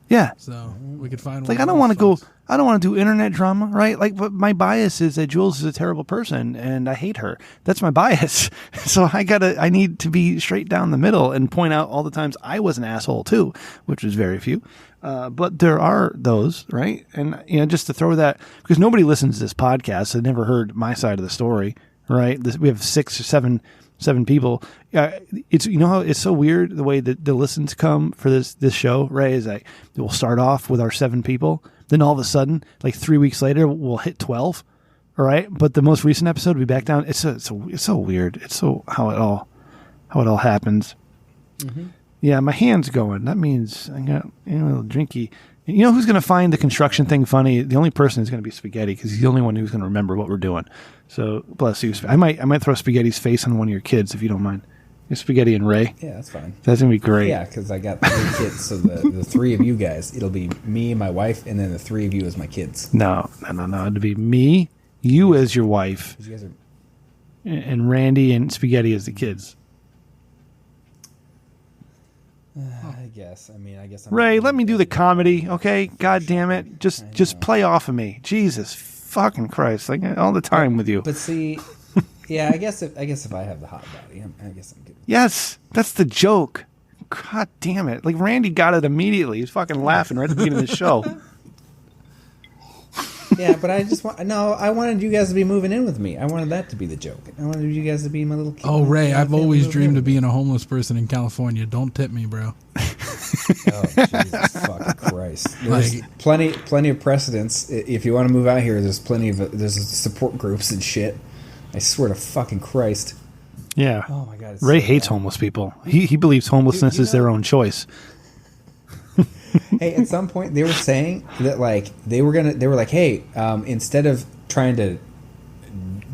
Yeah. So we could find... Like, I don't want to do internet drama, right? Like, but my bias is that Jules is a terrible person and I hate her. That's my bias. So I need to be straight down the middle and point out all the times I was an asshole too, which was very few. But there are those, right? And, just to throw that, because nobody listens to this podcast, they never heard my side of the story, right? We have 6 or 7 people. It's, how it's so weird the way that the listens come for this show, Ray, is like we'll start off with our 7 people. Then all of a sudden, like 3 weeks later, we'll hit 12. All right. But the most recent episode, we back down. It's so weird. It's so how it all happens. Mm-hmm. Yeah, my hand's going. That means I got a little drinky. You know who's going to find the construction thing funny? The only person is going to be Spaghetti, because he's the only one who's going to remember what we're doing. So bless you. I might throw Spaghetti's face on one of your kids if you don't mind. Spaghetti and Ray. Yeah, that's fine. That's going to be great. Yeah, because I got 3 kids, so the 3 of you guys, it'll be me, my wife, and then the 3 of you as my kids. No. It'll be me, you as your wife, you guys are... and Randy and Spaghetti as the kids. I guess. Ray, let me do the comedy, okay? God damn it. Just play off of me. Jesus fucking Christ. Like all the time with you. But see, yeah, I guess if I have the hot body, I guess I'm good. Yes, that's the joke. God damn it. Like Randy got it immediately. He's fucking laughing right at the beginning of the show. Yeah, but I wanted you guys to be moving in with me. I wanted that to be the joke. I wanted you guys to be my little kid. Oh, Ray, I've always dreamed of being a homeless person in California. Don't tip me, bro. Oh, Jesus fucking Christ. There's plenty of precedents. If you want to move out here, there's support groups and shit. I swear to fucking Christ. Yeah. Oh my God. Ray hates homeless people. He believes homelessness is their own choice. Hey, at some point they were saying that like they were like, hey, instead of trying to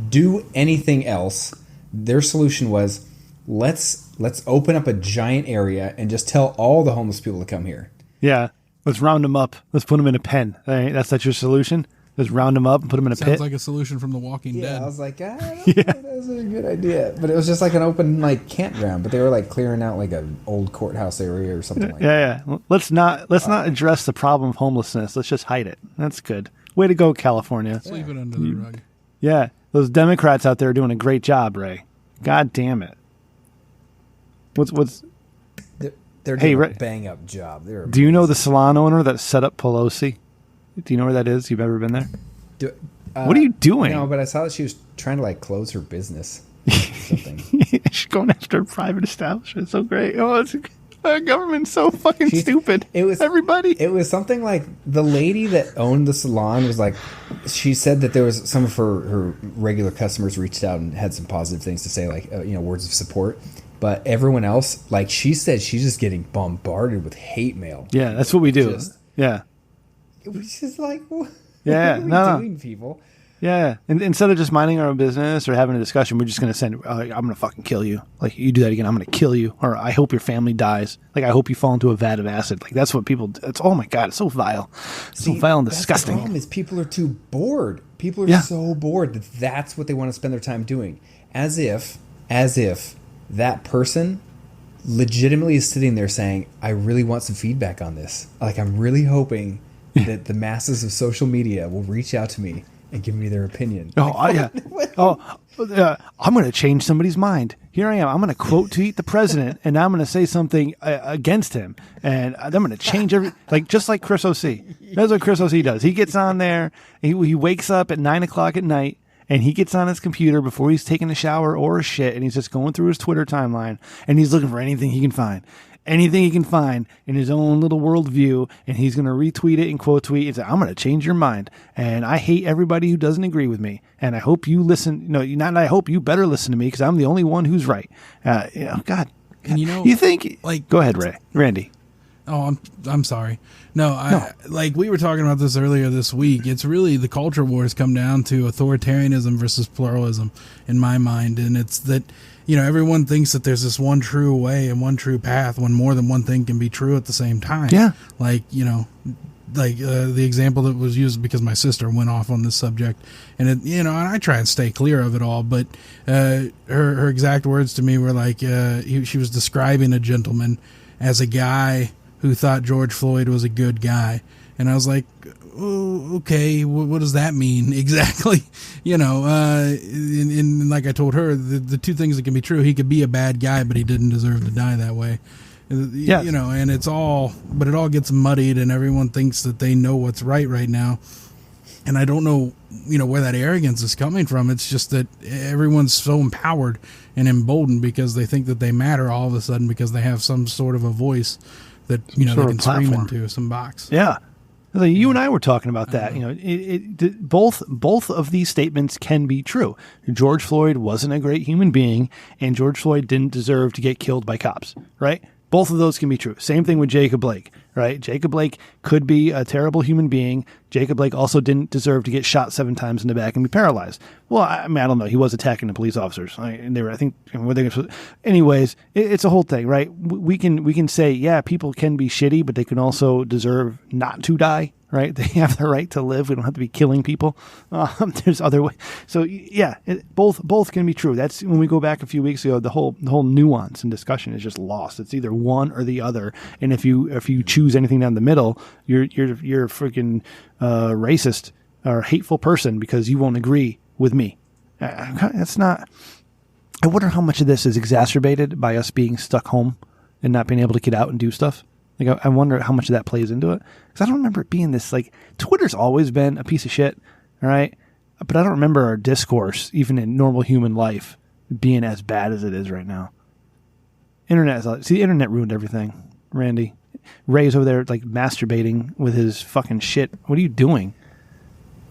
do anything else, their solution was let's open up a giant area and just tell all the homeless people to come here. Yeah. Let's round them up. Let's put them in a pen. That's your solution? Let's round them up and put them in a pit. Sounds like a solution from The Walking Dead. I was like, I don't know, that's a good idea. But it was just like an open like campground. But they were like clearing out like an old courthouse area or something like that. Yeah. Let's not address the problem of homelessness. Let's just hide it. That's good. Way to go, California. Sweep it under the rug. Yeah. Those Democrats out there are doing a great job, Ray. God damn it. What's they're doing a bang up job. Do you know the salon owner that set up Pelosi? Do you know where that is? You've ever been there? What are you doing? No, but I saw that she was trying to like close her business. Something. She's going after a private establishment. So great. Oh, the government's so fucking stupid. It was something like the lady that owned the salon was like, she said that there was some of her regular customers reached out and had some positive things to say, like words of support. But everyone else, like she said, she's just getting bombarded with hate mail. Yeah, that's what we do. Yeah. It was just like, what are we doing, people? Yeah. And instead of just minding our own business or having a discussion, we're just going to send, I'm going to fucking kill you. Like, you do that again, I'm going to kill you. Or I hope your family dies. Like, I hope you fall into a vat of acid. Like, that's what people do. Oh, my God. It's so vile. So vile and disgusting. The problem is people are too bored. People are so bored that that's what they want to spend their time doing. As if that person legitimately is sitting there saying, I really want some feedback on this. Like, I'm really hoping that the masses of social media will reach out to me and give me their opinion. I'm going to change somebody's mind. Here I am. I'm going to quote tweet the president, and I'm going to say something against him, and I'm going to change just like Chris O.C. That's what Chris O.C. does. He gets on there. He wakes up at 9:00 at night, and he gets on his computer before he's taking a shower or a shit, and he's just going through his Twitter timeline, and he's looking for anything he can find. Anything he can find in his own little worldview, and he's going to retweet it and quote tweet and say, I'm going to change your mind. And I hate everybody who doesn't agree with me. And I hope you listen. No, not I hope you better listen to me because I'm the only one who's right. God. And you think, like, go ahead, Randy. Oh, I'm sorry. No, like we were talking about this earlier this week. It's really the culture wars come down to authoritarianism versus pluralism in my mind. And it's that, everyone thinks that there's this one true way and one true path when more than one thing can be true at the same time. Yeah. Like, the example that was used because my sister went off on this subject and and I try and stay clear of it all, but, her exact words to me were like, she was describing a gentleman as a guy who thought George Floyd was a good guy. And I was like, oh, okay, what does that mean exactly? And like I told her, the two things that can be true, he could be a bad guy, but he didn't deserve to die that way. Yes. And it all gets muddied and everyone thinks that they know what's right now. And I don't know, where that arrogance is coming from. It's just that everyone's so empowered and emboldened because they think that they matter all of a sudden because they have some sort of a voice that, they can scream into some box. Yeah. Like you and I were talking about that. Both of these statements can be true. George Floyd wasn't a great human being, and George Floyd didn't deserve to get killed by cops, right? Both of those can be true. Same thing with Jacob Blake. right? Jacob Blake could be a terrible human being. Jacob Blake also didn't deserve to get shot 7 times in the back and be paralyzed. Well, I mean, I don't know. He was attacking the police officers. And they were, I think, anyways, it's a whole thing, right? We can say, yeah, people can be shitty, but they can also deserve not to die, right? They have the right to live. We don't have to be killing people. There's other ways. So yeah, both can be true. That's when we go back a few weeks ago. The whole nuance and discussion is just lost. It's either one or the other. And if you choose anything down the middle, you're a freaking racist or hateful person because you won't agree with me. That's not. I wonder how much of this is exacerbated by us being stuck home and not being able to get out and do stuff. Like, I wonder how much of that plays into it. Because I don't remember it being this, like, Twitter's always been a piece of shit, all right? But I don't remember our discourse, even in normal human life, being as bad as it is right now. The internet ruined everything, Randy. Ray's over there, like, masturbating with his fucking shit. What are you doing?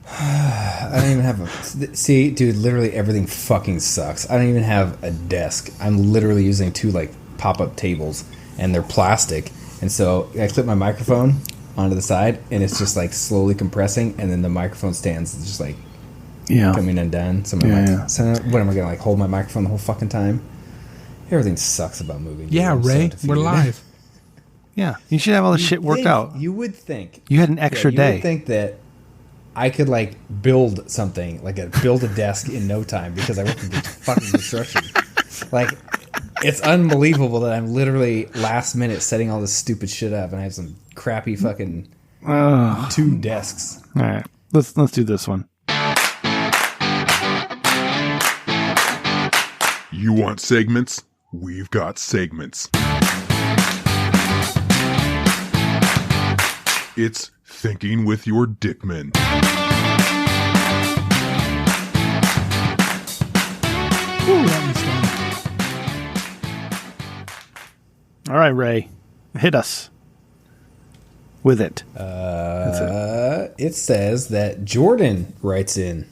I don't even have a... See, dude, literally everything fucking sucks. I don't even have a desk. I'm literally using 2, like, pop-up tables, and they're plastic. And so I clip my microphone onto the side, and it's just like slowly compressing, and then the microphone stands just like coming undone. So I'm like, so what am I gonna like hold my microphone the whole fucking time? Everything sucks about moving. Yeah, Ray, we're live. Yeah, you should have all this shit worked out. You would think you had an extra day. You would think that I could like build something, like build a desk in no time because I work in fucking construction. Like. It's unbelievable that I'm literally last minute setting all this stupid shit up, and I have some crappy fucking 2 desks. All right, let's do this one. You want segments? We've got segments. It's Thinking with Your Dickman. Ooh, that was fun. All right, Ray, hit us with it. It says that Jordan writes in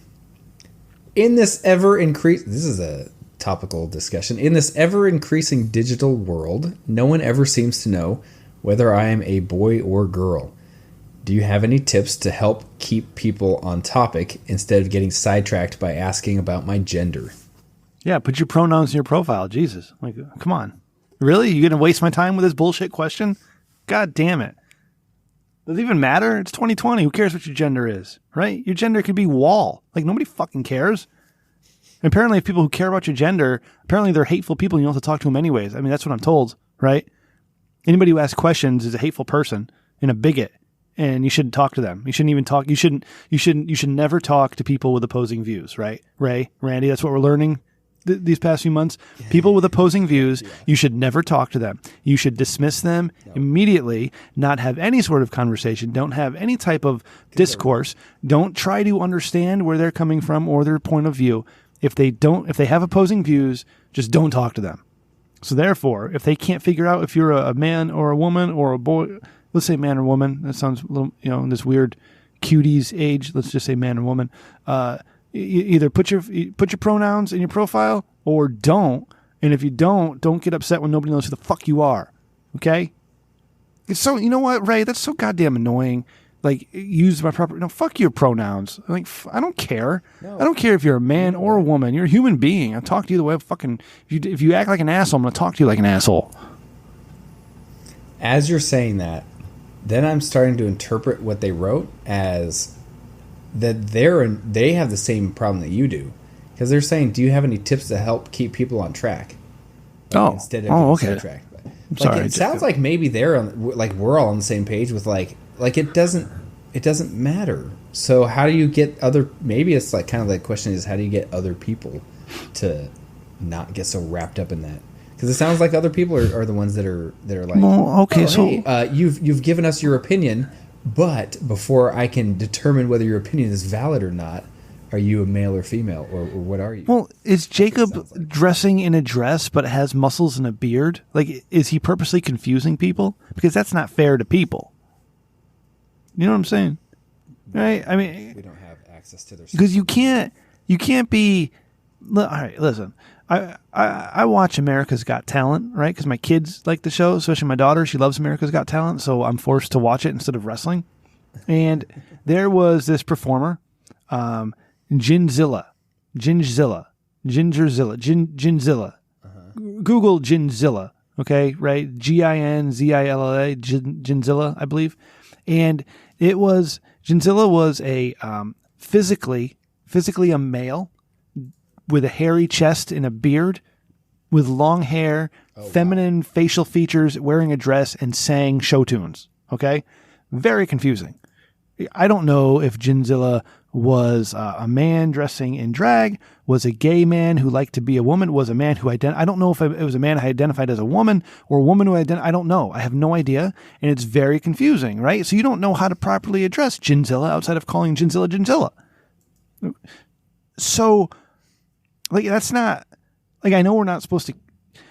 this this is a topical discussion. In this ever-increasing digital world, no one ever seems to know whether I am a boy or girl. Do you have any tips to help keep people on topic instead of getting sidetracked by asking about my gender? Yeah, put your pronouns in your profile. Jesus, like, come on. Really? You going to waste my time with this bullshit question? God damn it. Does it even matter? It's 2020. Who cares what your gender is, right? Your gender could be wall. Like, nobody fucking cares. And apparently, if people who care about your gender, apparently they're hateful people and you don't have to talk to them anyways. I mean, that's what I'm told, right? Anybody who asks questions is a hateful person and a bigot, and you shouldn't talk to them. You shouldn't even talk. You should never talk to people with opposing views, right? Ray, Randy, that's what we're learning these past few months. People with opposing views, you should never talk to them. You should dismiss them immediately, not have any sort of conversation, don't have any type of discourse, don't try to understand where they're coming from or their point of view. If they have opposing views, just don't talk to them. So therefore, if they can't figure out if you're a man or a woman or a boy, let's say man or woman, that sounds a little, in this weird cuties age, let's just say man or woman, either put your pronouns in your profile or don't. And if you don't get upset when nobody knows who the fuck you are. Okay? It's so, you know what, Ray? That's so goddamn annoying. Like, use my proper, no, fuck your pronouns. Like, I don't care. No. I don't care if you're a man or a woman. You're a human being. I'll talk to you the way I fucking, if you act like an asshole, I'm going to talk to you like an asshole. As you're saying that, then I'm starting to interpret what they wrote as that they have the same problem that you do, because they're saying, do you have any tips to help keep people on track? Instead of okay. Sidetracked. Sorry, it sounds like maybe they're on, like we're all on the same page with like it doesn't matter. So how do you get other? Maybe it's like kind of like question is how do you get other people to not get so wrapped up in that? Because it sounds like other people are the ones that are like, well, okay, hey, you've given us your opinion. But before I can determine whether your opinion is valid or not, are you a male or female, or what are you? Well, is Jacob dressing in a dress but has muscles and a beard? Like, is he purposely confusing people? Because that's not fair to people. You know what I'm saying? Right? I mean, we don't have access to their... Because you can't be... All right, listen. I watch America's Got Talent, right? Because my kids like the show, especially my daughter. She loves America's Got Talent, so I'm forced to watch it instead of wrestling. And there was this performer, Ginzilla. Google Ginzilla, okay, right? Ginzilla, Ginzilla, I believe. And Ginzilla was a physically a male with a hairy chest and a beard, with long hair, feminine facial features, wearing a dress, and sang show tunes. Okay? Very confusing. I don't know if Ginzilla was a man dressing in drag, was a gay man who liked to be a woman, was a man who I don't know if it was a man who identified as a woman or a woman who I don't know. I have no idea, and it's very confusing, right? So you don't know how to properly address Ginzilla outside of calling Ginzilla. So, like, that's not, like, I know we're not supposed to,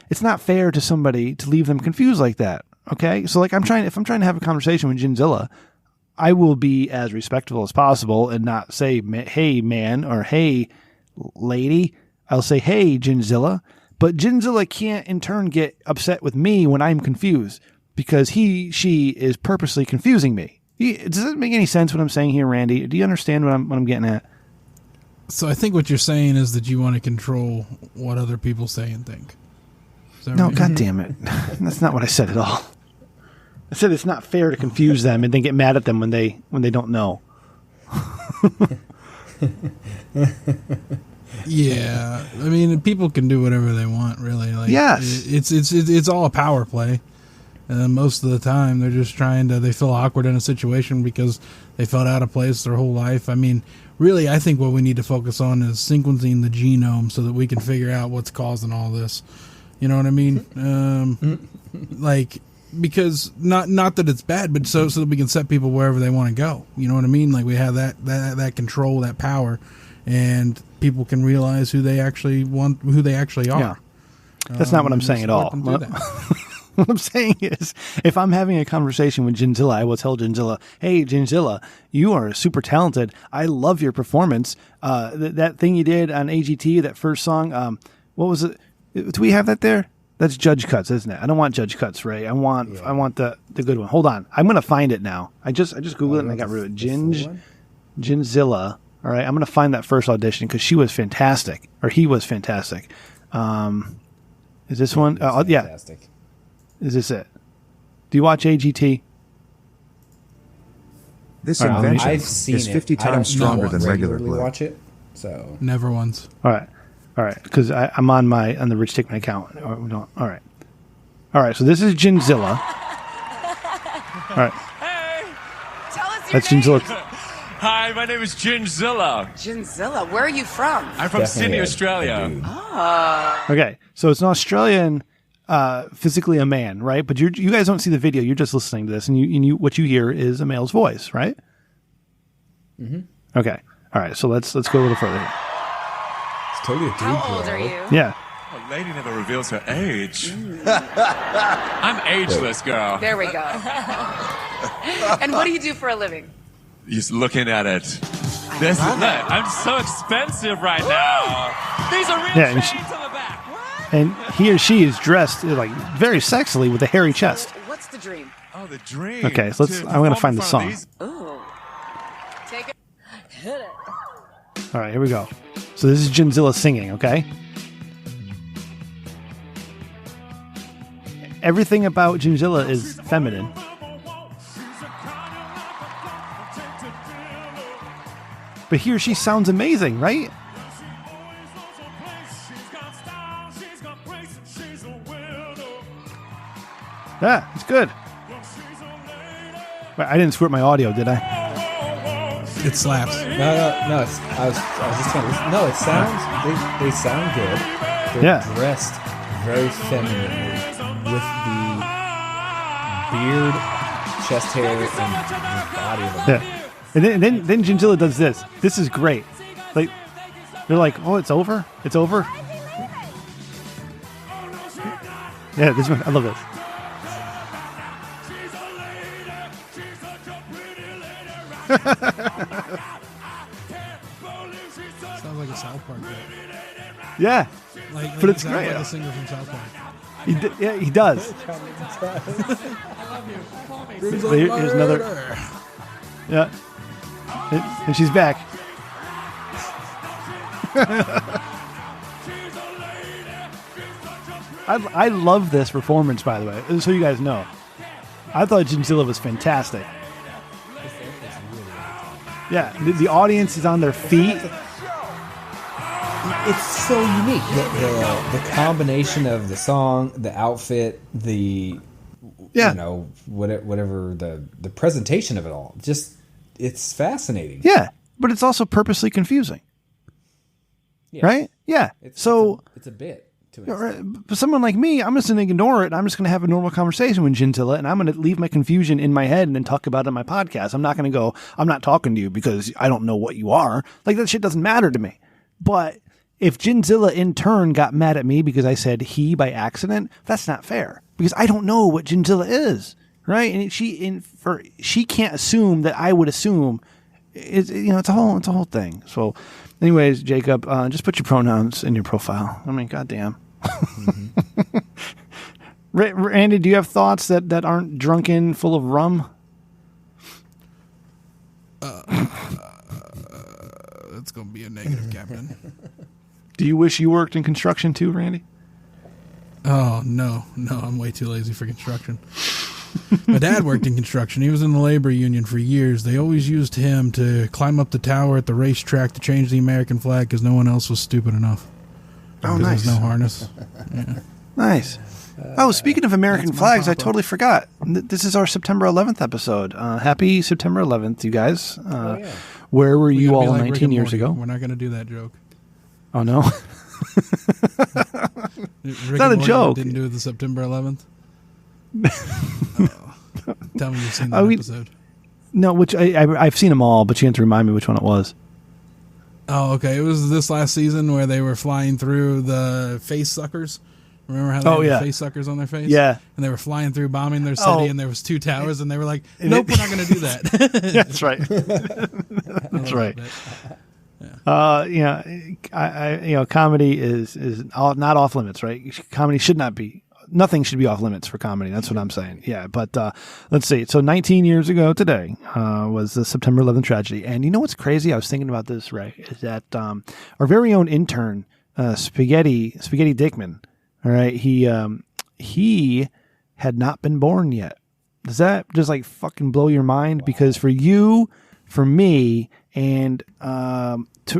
it's not fair to somebody to leave them confused like that, okay? So, like, if I'm trying to have a conversation with Ginzilla, I will be as respectful as possible and not say, hey, man, or hey, lady. I'll say, hey, Ginzilla. But Ginzilla can't, in turn, get upset with me when I'm confused because she is purposely confusing me. Does it make any sense what I'm saying here, Randy? Do you understand what I'm getting at? So I think what you're saying is that you want to control what other people say and think. No, right? God damn it. That's not what I said at all. I said it's not fair to confuse them and then get mad at them when they don't know. Yeah, I mean, people can do whatever they want, really. Like, yes, it's all a power play, and most of the time they're just they feel awkward in a situation because they felt out of place their whole life. I mean, really, I think what we need to focus on is sequencing the genome so that we can figure out what's causing all this. You know what I mean? Like, because not that it's bad, but so that we can set people wherever they want to go. You know what I mean? Like, we have that control, that power, and people can realize who they actually are. Yeah. That's not what I'm saying at all. What I'm saying is, if I'm having a conversation with Ginzilla, I will tell Ginzilla, hey, Ginzilla, you are super talented. I love your performance. That thing you did on AGT, that first song, what was it? Do we have that there? That's Judge Cuts, isn't it? I don't want Judge Cuts, Ray. I want the good one. Hold on. I'm going to find it now. I just Googled it and I got rid of it. Ginzilla. All right. I'm going to find that first audition because she was fantastic. Or he was fantastic. Is this one? Yeah. Fantastic. Is this it? Do you watch AGT? This invention I've seen is 50 times stronger than regular glue. Watch it. So never once. All right. Because I'm on the Rich Dickman account. All right. So this is Ginzilla. All right. Hey, tell us That's your name. Ginzilla. Hi, my name is Ginzilla. Ginzilla, where are you from? I'm from Sydney, Australia. Okay, so it's an Australian, physically a man, right? But you guys don't see the video. You're just listening to this, and you what you hear is a male's voice, right? Mm-hmm. Okay. All right. So let's go a little further here. It's totally a dude. How old are you? Yeah. A lady never reveals her age. I'm ageless, girl. There we go. And what do you do for a living? Just looking at it. Look, I'm so expensive right now. These are real Yeah, chains on the back. What? And he or she is dressed like very sexily with a hairy chest. What's the dream? Oh, the dream. Okay, so I'm going to find the song. Ooh. Take it. Hit it. All right, here we go. So this is Ginzilla singing, okay? Everything about Ginzilla is feminine. But he or she sounds amazing, right? Yeah, it's good. Wait, I didn't squirt my audio, did I? It slaps. No. I was just going to listen. No, it sounds. They sound good. They're dressed very femininely with the beard, chest hair, and the body of them. Yeah. And then Ginzilla does this. This is great. Like, they're like, oh, it's over? It's over? Yeah, this one, I love this. Sounds like a South Park bit. Yeah, Like but it's sounds great. like a singer from South Park. He does. Here's another. Yeah, and she's back. I love this performance, by the way, so you guys know. I thought Ginzilla was fantastic. Yeah, the audience is on their feet. It's so unique. The combination of the song, the outfit, whatever the presentation of it all. Just it's fascinating. Yeah, but it's also purposely confusing. Yeah. Right? Yeah. It's a bit. But someone like me, I'm just going to ignore it. And I'm just going to have a normal conversation with Ginzilla, and I'm going to leave my confusion in my head and then talk about it on my podcast. I'm not going to go, I'm not talking to you because I don't know what you are. Like, that shit doesn't matter to me. But if Ginzilla in turn got mad at me because I said he by accident, that's not fair because I don't know what Ginzilla is, right? And she can't assume that I would assume. It's a whole thing. So, anyways, Jacob, just put your pronouns in your profile. I mean, goddamn. Mm-hmm. Randy, do you have thoughts that aren't drunken, full of rum? That's gonna be a negative, Captain. Do you wish you worked in construction too, Randy? Oh no, I'm way too lazy for construction. My dad worked in construction. He was in the labor union for years. They always used him to climb up the tower at the racetrack to change the American flag because no one else was stupid enough. Oh, nice. There's no harness. Yeah. Nice. Speaking of American flags, I totally forgot. This is our September 11th episode. Happy September 11th, you guys. Where were you all 19 years ago? We're not going to do that joke. Oh, no? It's not a joke. Didn't do the September 11th? Tell me you've seen that episode. No, which I've seen them all, but you have to remind me which one it was. Oh, okay. It was this last season where they were flying through the face suckers. Remember how they had the face suckers on their face? Yeah. And they were flying through, bombing their city, and there was 2 towers, and they were like, nope, we're not going to do that. That's right. That's right. Comedy is not off limits, right? Comedy should not be. Nothing should be off limits for comedy. That's what I'm saying. Yeah, but let's see. So 19 years ago today was the September 11th tragedy. And you know what's crazy? I was thinking about this, Ray, is that our very own intern, Spaghetti Dickman, all right, he had not been born yet. Does that just like fucking blow your mind? Wow. Because for you, for me, and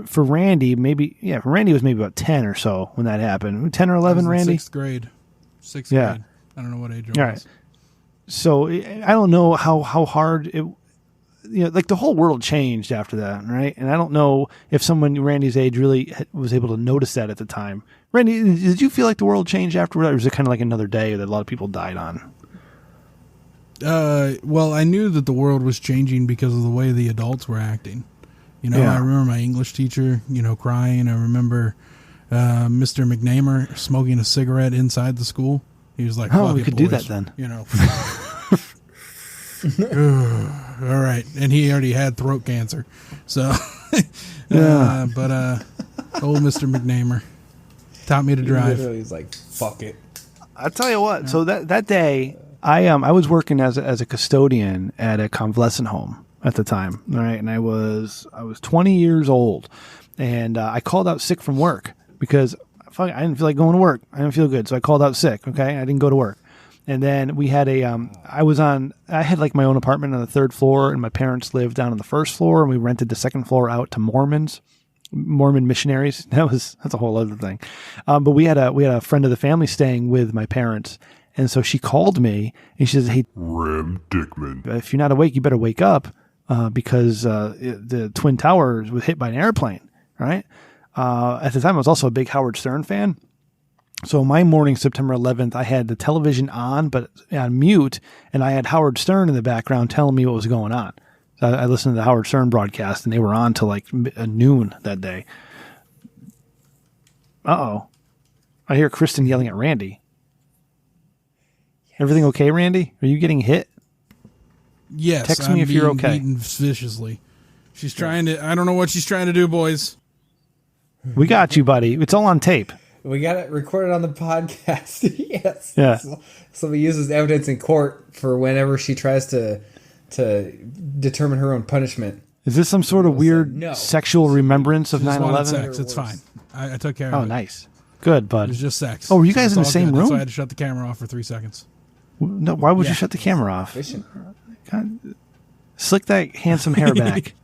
for Randy, for Randy it was maybe about 10 or so when that happened. 10 or 11, Randy? 6th grade. 6th grade. I don't know what age it was. Right. So I don't know how hard it, like the whole world changed after that, right? And I don't know if someone Randy's age really was able to notice that at the time. Randy, did you feel like the world changed after that, or was it kind of like another day that a lot of people died on? Well, I knew that the world was changing because of the way the adults were acting. I remember my English teacher, crying. I remember Mr. McNamer smoking a cigarette inside the school. He was like, "Oh, we could do that then." All right, and he already had throat cancer, so. But old Mr. McNamer taught me to drive. He's like, "Fuck it." I'll tell you what. So that day, I was working as a custodian at a convalescent home at the time, right? And I was 20 years old, and I called out sick from work because I didn't feel like going to work. I didn't feel good, so I called out sick. Okay, I didn't go to work, and then we had I had like my own apartment on the 3rd floor, and my parents lived down on the 1st floor, and we rented the 2nd floor out to Mormon missionaries. That's a whole other thing. But we had a friend of the family staying with my parents. And so she called me and she says, "Hey, Ram Dickman, if you're not awake, you better wake up because the Twin Towers was hit by an airplane." Right. At the time, I was also a big Howard Stern fan. So my morning, September 11th, I had the television on, but on mute, and I had Howard Stern in the background telling me what was going on. So I listened to the Howard Stern broadcast, and they were on till like noon that day. Uh-oh. I hear Kristen yelling at Randy. Everything okay, Randy? Are you getting hit? Yes. Text me if you're okay. Beaten viciously. She's trying to. I don't know what she's trying to do, boys. We got you, buddy. It's all on tape. We got it recorded on the podcast. Yes. Yeah. So we use as evidence in court for whenever she tries to determine her own punishment. Is this some sort of weird sexual remembrance of 9/11? Sex. It's fine. I took care of it. Oh, nice. Good, bud. It was just sex. Oh, were you guys in the same room? That's why I had to shut the camera off for 3 seconds. No, why would you shut the camera off? God, slick that handsome hair back.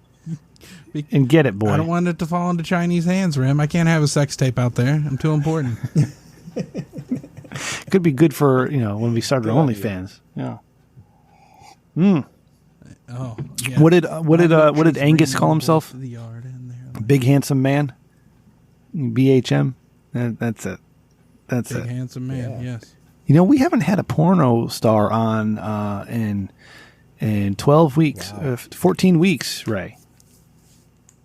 And get it, boy. I don't want it to fall into Chinese hands, Rim. I can't have a sex tape out there. I'm too important. Could be good for, when we start our OnlyFans. Yeah. Oh, yeah. What did Angus call himself? Big handsome man. BHM. That's it. That's Big it. handsome man. Yeah. Yes. We haven't had a porno star on in 12 weeks, 14 weeks, Ray.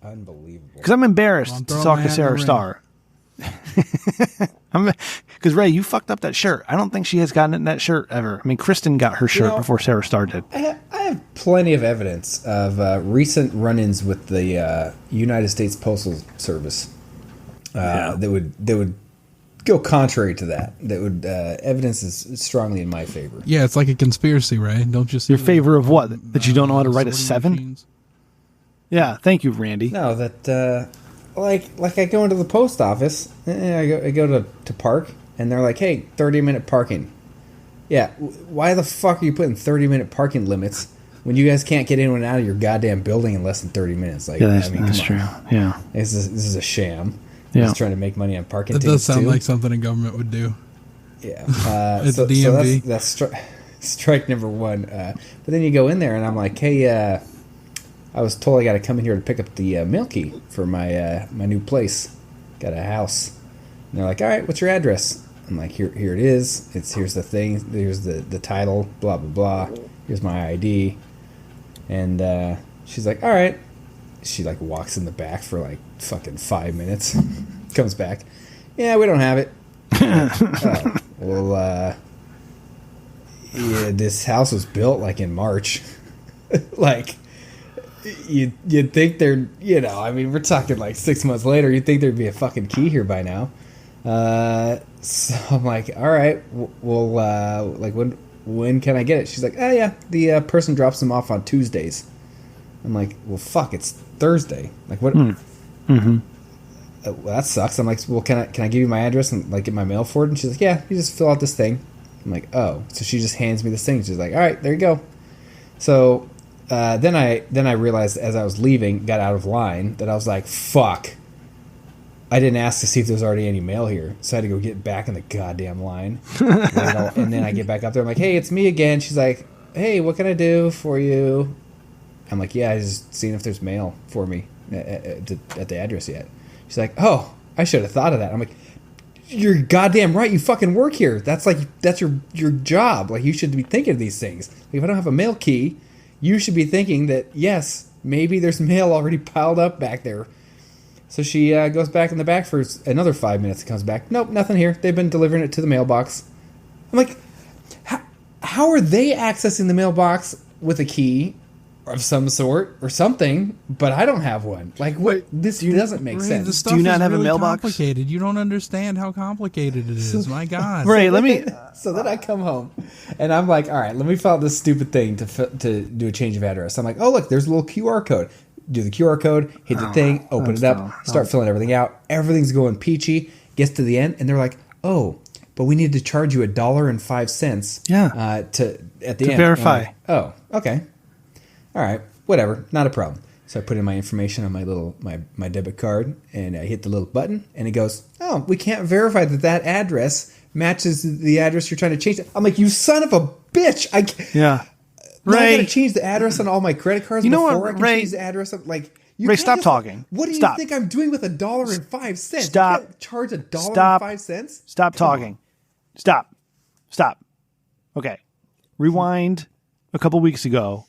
Unbelievable. Because I'm embarrassed to talk to Sarah Starr. Because Ray, you fucked up that shirt. I don't think she has gotten that shirt ever. I mean, Kristen got her shirt before Sarah Starr did. I have plenty of evidence of recent run-ins with the United States Postal Service that would go contrary to that. That would evidence is strongly in my favor. Yeah, it's like a conspiracy, Ray. Don't you see? Your favor of what? That you don't know how to write a 7? Machines. Yeah, thank you, Randy. No, that like I go into the post office, I go to park, and they're like, "Hey, 30-minute parking." Yeah, why the fuck are you putting 30-minute parking limits when you guys can't get in and out of your goddamn building in less than 30 minutes? Like, yeah, that's true. Yeah, this is a sham. Yeah, just trying to make money on parking. That does sound like something a government would do. Yeah, it's DMV. So that's strike number one. But then you go in there, and I'm like, "Hey, I was told I got to come in here to pick up the mail key for my my new place. Got a house." And they're like, "All right, what's your address?" I'm like, "Here it is. Here's the thing. Here's the title. Blah blah blah. Here's my ID." And she's like, "All right." She like walks in the back for like fucking 5 minutes. Comes back. "Yeah, we don't have it." Well, yeah, this house was built like in March. Like, you'd think there'd, I mean, we're talking like 6 months later, you'd think there'd be a fucking key here by now. So I'm like, all right, well, like when can I get it? She's like, "Oh yeah, the person drops them off on Tuesdays." I'm like, well, fuck, it's Thursday. Like, what? Mm-hmm. Well, that sucks. I'm like, well, can I give you my address and like get my mail for it? And she's like, "Yeah, you just fill out this thing." I'm like, oh, so she just hands me this thing. She's like, "All right, there you go." So then I realized as I was leaving, got out of line, that I was like, fuck. I didn't ask to see if there was already any mail here, so I had to go get back in the goddamn line. And then I get back up there. I'm like, "Hey, it's me again." She's like, "Hey, what can I do for you?" I'm like, "Yeah, I just seeing if there's mail for me at the address yet." She's like, "Oh, I should have thought of that." I'm like, "You're goddamn right. You fucking work here. That's your job. Like, you should be thinking of these things. Like, if I don't have a mail key, you should be thinking that, yes, maybe there's mail already piled up back there." So she goes back in the back for another 5 minutes and comes back. "Nope, nothing here. They've been delivering it to the mailbox." I'm like, how are they accessing the mailbox with a key of some sort or something, but I don't have one? Like, what? This doesn't make sense. The stuff Do you not have really a mailbox? Complicated. You don't understand how complicated it is. My God. Ray, let me. So then I come home, and I'm like, all right, let me fill out this stupid thing to do a change of address. I'm like, oh, look, there's a little QR code. Do the QR code, hit the thing, open it up, start filling everything out. Everything's going peachy. Gets to the end, and they're like, "Oh, but we need to charge you $1.05." Yeah. To verify. Like, oh, okay. All right, whatever, not a problem. So I put in my information on my debit card, and I hit the little button, and it goes, "Oh, we can't verify that address matches the address you're trying to change." I'm like, "You son of a bitch!" Yeah. Ray, I gotta Ray, change the address on all my credit cards before I can change the address. Like, Ray, stop talking. What do you Stop. think I'm doing with $1.05? Stop. You can't charge $1.05? Stop talking. Stop. Okay. Rewind a couple weeks ago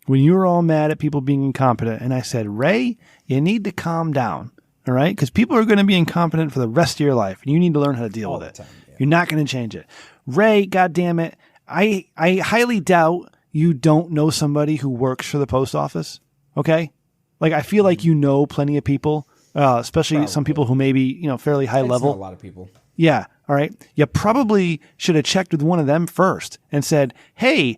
when you were all mad at people being incompetent, and I said, "Ray, you need to calm down, all right? Because people are going to be incompetent for the rest of your life, and you need to learn how to deal with it. Yeah. You're not going to change it." Ray, goddammit, I highly doubt you don't know somebody who works for the post office, okay? Like, I feel like you know plenty of people especially some people who may be, fairly high level. A lot of people. Yeah. All right. You probably should have checked with one of them first and said, hey,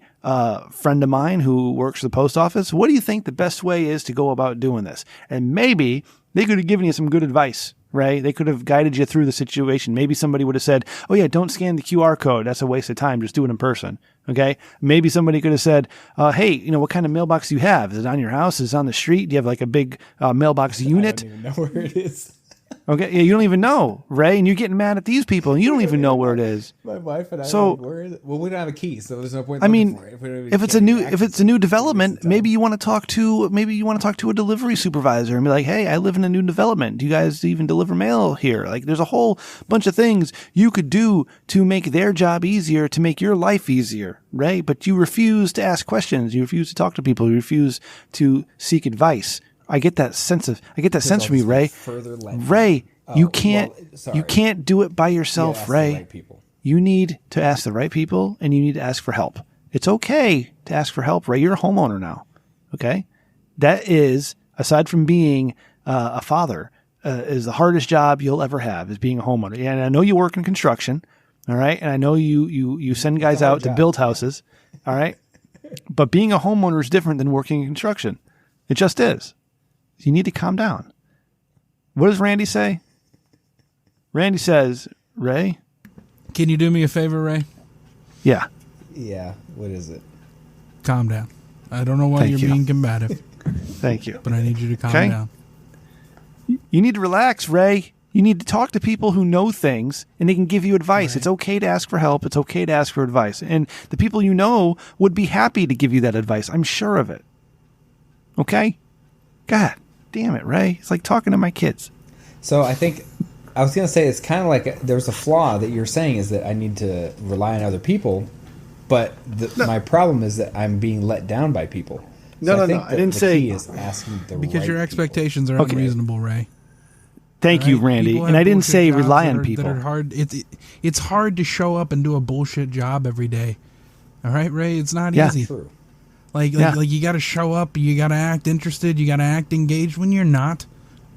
friend of mine who works for the post office, what do you think the best way is to go about doing this? And maybe they could have given you some good advice, right? They could have guided you through the situation. Maybe somebody would have said, oh yeah, don't scan the QR code. That's a waste of time. Just do it in person. Okay. Maybe somebody could have said, hey, what kind of mailbox do you have? Is it on your house? Is it on the street? Do you have like a big mailbox unit? I don't even know where it is. Okay, yeah, you don't even know, Ray, and you're getting mad at these people, and you don't even know where it is. My wife and I. Where is it? Well, we don't have a key, so there's no point. I mean, if it's a new development, maybe you want to talk to a delivery supervisor and be like, hey, I live in a new development. Do you guys even deliver mail here? Like, there's a whole bunch of things you could do to make their job easier, to make your life easier, right? But you refuse to ask questions. You refuse to talk to people. You refuse to seek advice. I get that sense from you, Ray. Ray, you can't do it by yourself, Ray. You need to ask the right people, and you need to ask for help. It's okay to ask for help, Ray. You're a homeowner now. Okay. That is, aside from being a father, is the hardest job you'll ever have, is being a homeowner. And I know you work in construction. All right. And I know you send guys out to build houses. All right. But being a homeowner is different than working in construction. It just is. You need to calm down. What does Randy say? Randy says, Ray? Can you do me a favor, Ray? Yeah. Yeah. What is it? Calm down. I don't know why you're being combative. Thank you. But I need you to calm down. You need to relax, Ray. You need to talk to people who know things, and they can give you advice. Right. It's okay to ask for help. It's okay to ask for advice. And the people you know would be happy to give you that advice. I'm sure of it. Okay? God damn it, Ray. It's like talking to my kids. So I think I was going to say it's kind of like there's a flaw that you're saying is that I need to rely on other people, but my problem is that I'm being let down by people. So I didn't say key is asking the because right your expectations are unreasonable, Ray. Thank you, Randy. And I didn't say rely on people. That are hard. It's hard to show up and do a bullshit job every day. All right, Ray. It's not easy. True. Like you got to show up, you got to act interested, you got to act engaged when you're not.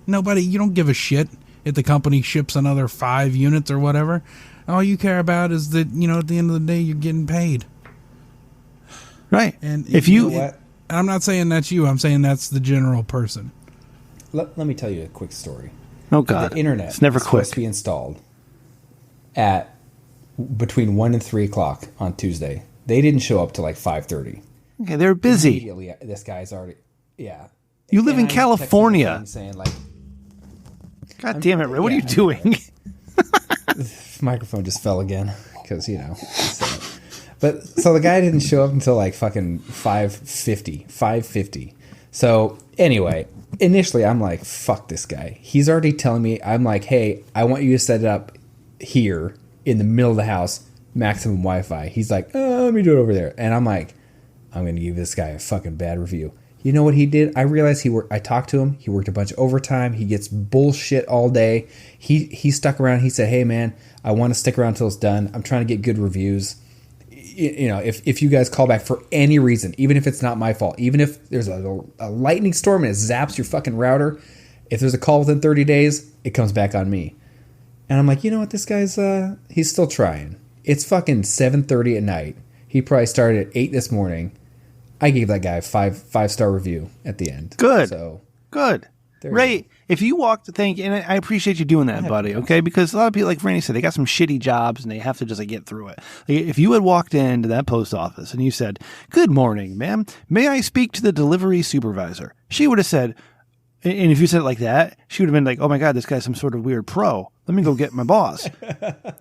You don't give a shit if the company ships another 5 units or whatever. All you care about is that, at the end of the day, you're getting paid. Right. And if I'm not saying that's you, I'm saying that's the general person. Let me tell you a quick story. Oh, God. The internet it's never is quick. supposed to be installed at between 1 and 3 o'clock on Tuesday. They didn't show up till like 5:30. Okay, they're busy. Immediately, this guy's already, yeah. You live in California. Saying like, God damn it, Ray! What are you doing? This microphone just fell again because But so the guy didn't show up until like fucking 5:50. So anyway, initially I'm like, fuck this guy. He's already telling me. I'm like, hey, I want you to set it up here in the middle of the house, maximum Wi-Fi. He's like, let me do it over there, and I'm like, I'm going to give this guy a fucking bad review. You know what he did? I realized I talked to him. He worked a bunch of overtime. He gets bullshit all day. He stuck around. He said, hey, man, I want to stick around until it's done. I'm trying to get good reviews. If you guys call back for any reason, even if it's not my fault, even if there's a lightning storm and it zaps your fucking router, if there's a call within 30 days, it comes back on me. And I'm like, you know what? This guy's, he's still trying. It's fucking 7:30 at night. He probably started at 8 this morning. I gave that guy a five-star review at the end. Good. So good. Ray, if you walked, and I appreciate you doing that, buddy, okay? Because a lot of people, like Randy said, they got some shitty jobs and they have to just get through it. Like, if you had walked into that post office and you said, good morning, ma'am, may I speak to the delivery supervisor? She would have said, and if you said it like that, she would have been like, oh my God, this guy's some sort of weird pro. Let me go get my boss.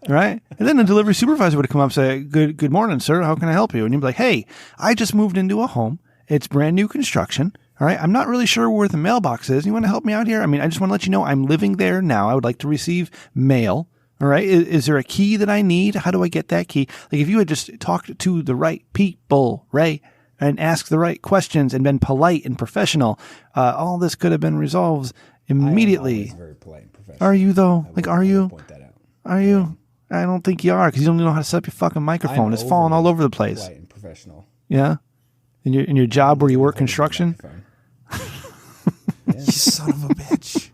Right? And then the delivery supervisor would have come up and say, good morning, sir. How can I help you? And you'd be like, hey, I just moved into a home. It's brand new construction. All right. I'm not really sure where the mailbox is. You want to help me out here? I mean, I just want to let you know I'm living there now. I would like to receive mail. All right. Is there a key that I need? How do I get that key? Like if you had just talked to the right people, Ray, and asked the right questions and been polite and professional, all this could have been resolved immediately. I am always very polite and professional. Are you though? Like, are you? Point that out. Are you? I don't think you are because you don't know how to set up your fucking microphone. It's falling all over the place. Polite and professional. Yeah. In your job where you work construction. You son of a bitch.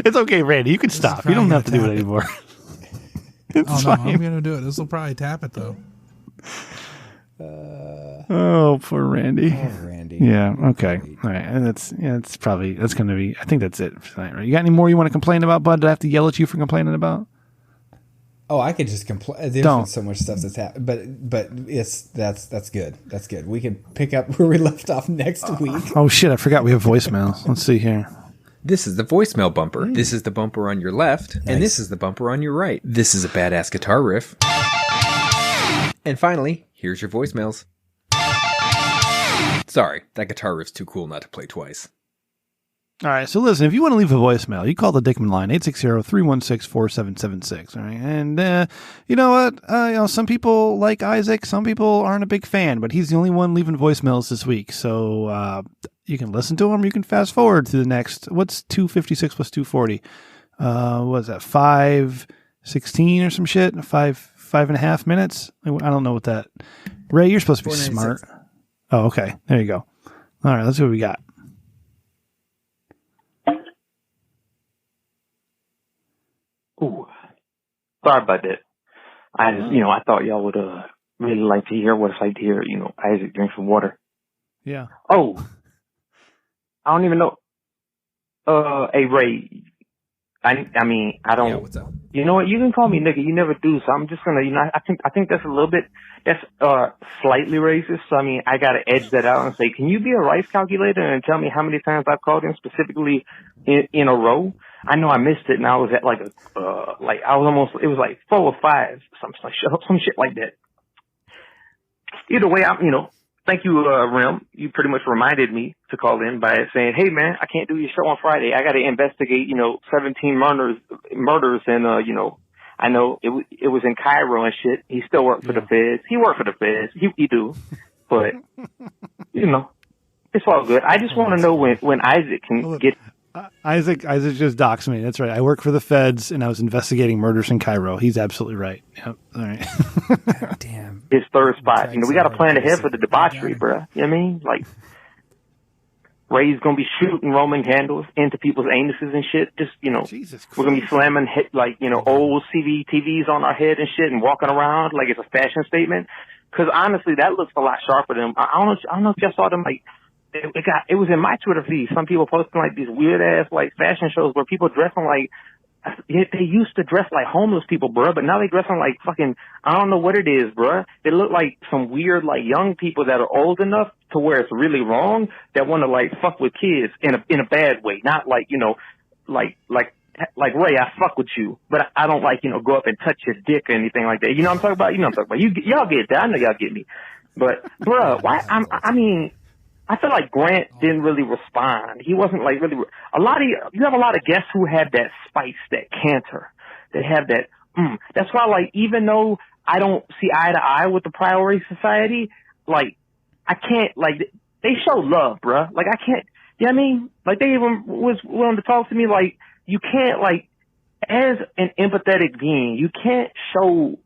It's okay, Randy. You can stop. You don't have to do it anymore. Oh, no, I'm going to do it. This will probably tap it, though. Oh, poor Randy. Oh, Randy. Yeah, okay. All right. And that's going to be, I think that's it for tonight, right? You got any more you want to complain about, Bud? Did I have to yell at you for complaining about? Oh, I could just complain. There's been so much stuff that's happened, but that's good. That's good. We can pick up where we left off next week. Oh shit! I forgot we have voicemails. Let's see here. This is the voicemail bumper. This is the bumper on your left, and this is the bumper on your right. This is a badass guitar riff. And finally, here's your voicemails. Sorry, that guitar riff's too cool not to play twice. All right, so listen, if you want to leave a voicemail, you call the Dickman line, 860-316-4776. All right, and you know what? Some people like Isaac, some people aren't a big fan, but he's the only one leaving voicemails this week. So you can listen to him, or you can fast forward to the next. What's 256 plus 240? What is that? 5:16 or some shit? 5.5 minutes? I don't know what that. Ray, you're supposed to be smart. Oh, okay. There you go. All right, let's see what we got. Ooh, sorry about that. I thought y'all would really like to hear what it's like to hear, Isaac drink some water. Yeah. Oh, I don't even know. Hey Ray, I don't. Yeah, what's up? You know what? You can call me nigga. You never do. So I'm just gonna, I think that's a little bit, that's slightly racist. So I mean, I gotta edge that out and say, can you be a rice calculator and tell me how many times I've called in specifically in a row? I know I missed it, and I was at like it was like 4 or 5, some shit like that. Either way, thank you, Rem. You pretty much reminded me to call in by saying, hey man, I can't do your show on Friday. I got to investigate, 17 murders, and I know it was in Cairo and shit. He still worked for the feds. He worked for the feds. He do, but it's all good. I just want to know when Isaac can get. Isaac just doxed me. That's right. I work for the feds, and I was investigating murders in Cairo. He's absolutely right. Yep. All right. God damn. His third spot. We got to plan ahead for the debauchery, bro. You know what I mean? Like, Ray's going to be shooting Roman candles into people's anuses and shit. Just, Jesus Christ. We're going to be slamming old TVs on our head and shit and walking around like it's a fashion statement. Because honestly, that looks a lot sharper than, I don't know if y'all saw them, like, it was in my Twitter feed. Some people posting like these weird ass like fashion shows where people dressing like, they used to dress like homeless people, bruh, but now they dressing like fucking, I don't know what it is, bruh. They look like some weird like young people that are old enough to where it's really wrong that want to like fuck with kids in a bad way. Not like, like Ray, I fuck with you, but I don't like, go up and touch your dick or anything like that. You know what I'm talking about? You know what I'm talking about. Y'all get that. I know y'all get me. But bruh, why, I feel like Grant didn't really respond. He wasn't like really. You have a lot of guests who have that spice, that canter. They have that. That's why, like, even though I don't see eye to eye with the Priority Society, like, I can't, like, they show love, bruh. Like, I can't. You know what I mean? Like, they even was willing to talk to me. Like, you can't, like, as an empathetic being, you can't show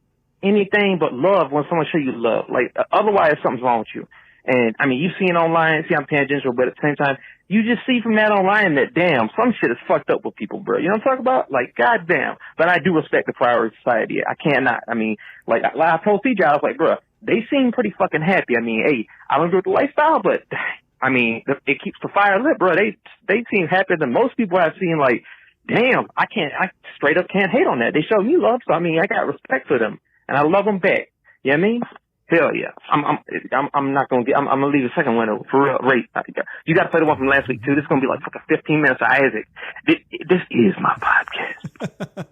anything but love when someone show you love. Like, otherwise, something's wrong with you. And, I mean, you see it online, I'm tangential, but at the same time, you just see from that online that, damn, some shit is fucked up with people, bro. You know what I'm talking about? Like, goddamn. But I do respect the Priority Society. I cannot. I mean, like I told CJ, I was like, bro, they seem pretty fucking happy. I mean, hey, I don't agree with the lifestyle, but, I mean, it keeps the fire lit, bro. They seem happier than most people I've seen. Like, damn, I straight up can't hate on that. They show me love, so, I mean, I got respect for them. And I love them back. You know what I mean? Hell yeah. I'm not going to I'm going to leave the second one over. For real. Ray, you got to play the one from last week, too. This is going to be like fucking 15 minutes of Isaac. This is my podcast.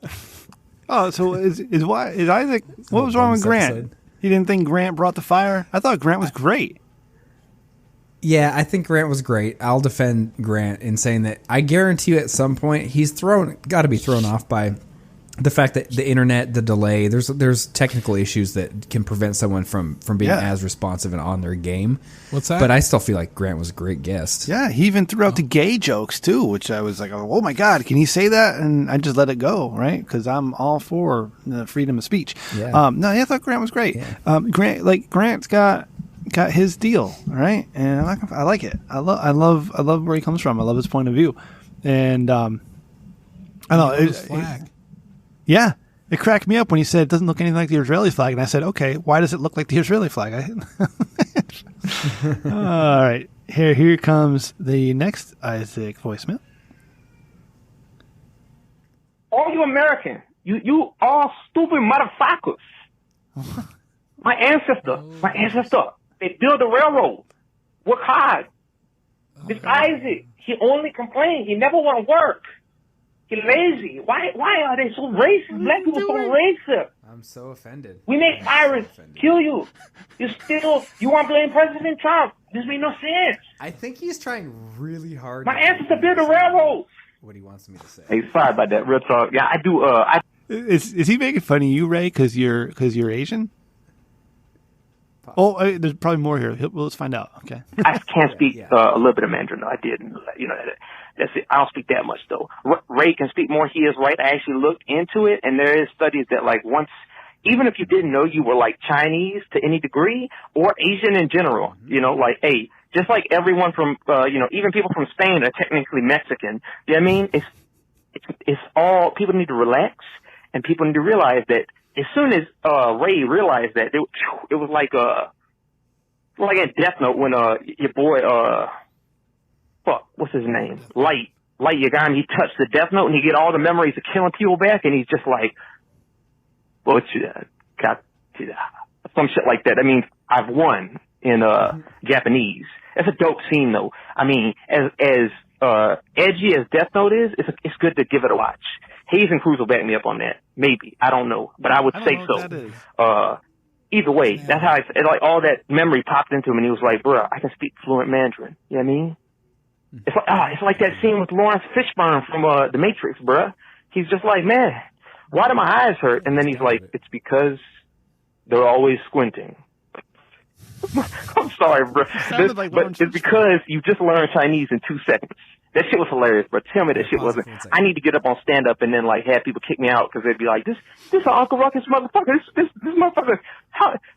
Oh, so is Isaac, what was wrong with Grant? Episode. You didn't think Grant brought the fire? I thought Grant was great. Yeah, I think Grant was great. I'll defend Grant in saying that I guarantee you at some point he's got to be thrown off by the fact that the internet, the delay, there's technical issues that can prevent someone from being as responsive and on their game. What's that? But I still feel like Grant was a great guest. Yeah, he even threw out the gay jokes too, which I was like, oh my God, can he say that? And I just let it go, right? Because I'm all for the freedom of speech. Yeah. I thought Grant was great. Yeah. Grant's got his deal, right? And I like it. I love where he comes from. I love his point of view. And I know. Yeah. It cracked me up when he said it doesn't look anything like the Israeli flag. And I said, okay, why does it look like the Israeli flag? All right. Here comes the next Isaac voicemail. All you Americans, you all stupid motherfuckers. My ancestor, they built the railroad. Work hard. This Isaac, he only complained. He never want to work. He lazy. Why are they so racist? Black people so racist. I'm so offended. We make pirates kill you. You want to blame President Trump. This makes no sense. I think he's trying really hard. My ancestor built the railroad. What he wants me to say. Hey, sorry about that. Real talk. Yeah, I do. Is he making fun of you, Ray, because you're Asian? Oh, there's probably more here. Well, let's find out. Okay. I can speak a little bit of Mandarin, though. I did. That's it. I don't speak that much, though. Ray can speak more. He is right. I actually looked into it, and there is studies that, like, even if you didn't know you were, like, Chinese to any degree or Asian in general, like, hey, just like everyone from, even people from Spain are technically Mexican. You know what I mean? It's all, people need to relax, and people need to realize that as soon as Ray realized that, it was like in Death Note when your boy what's his name? Light Yagami, he touched the Death Note and he get all the memories of killing people back, and he's just like, some shit like that. I mean, I've won in Japanese. That's a dope scene, though. I mean, as edgy as Death Note is, it's good to give it a watch. Hayes and Cruz will back me up on that. Maybe. I don't know. But I would say so. Either way, that's how like all that memory popped into him, and he was like, bruh, I can speak fluent Mandarin. You know what I mean? It's like that scene with Lawrence Fishburne from The Matrix, bruh. He's just like, man, why do my eyes hurt? And then he's like, it's because they're always squinting. I'm sorry, bro. But it's because you just learned Chinese in 2 seconds. That shit was hilarious, bro. Tell me that shit wasn't. I need to get up on stand up and then like have people kick me out because they'd be like, "This is Uncle Ruckus motherfucker. This motherfucker.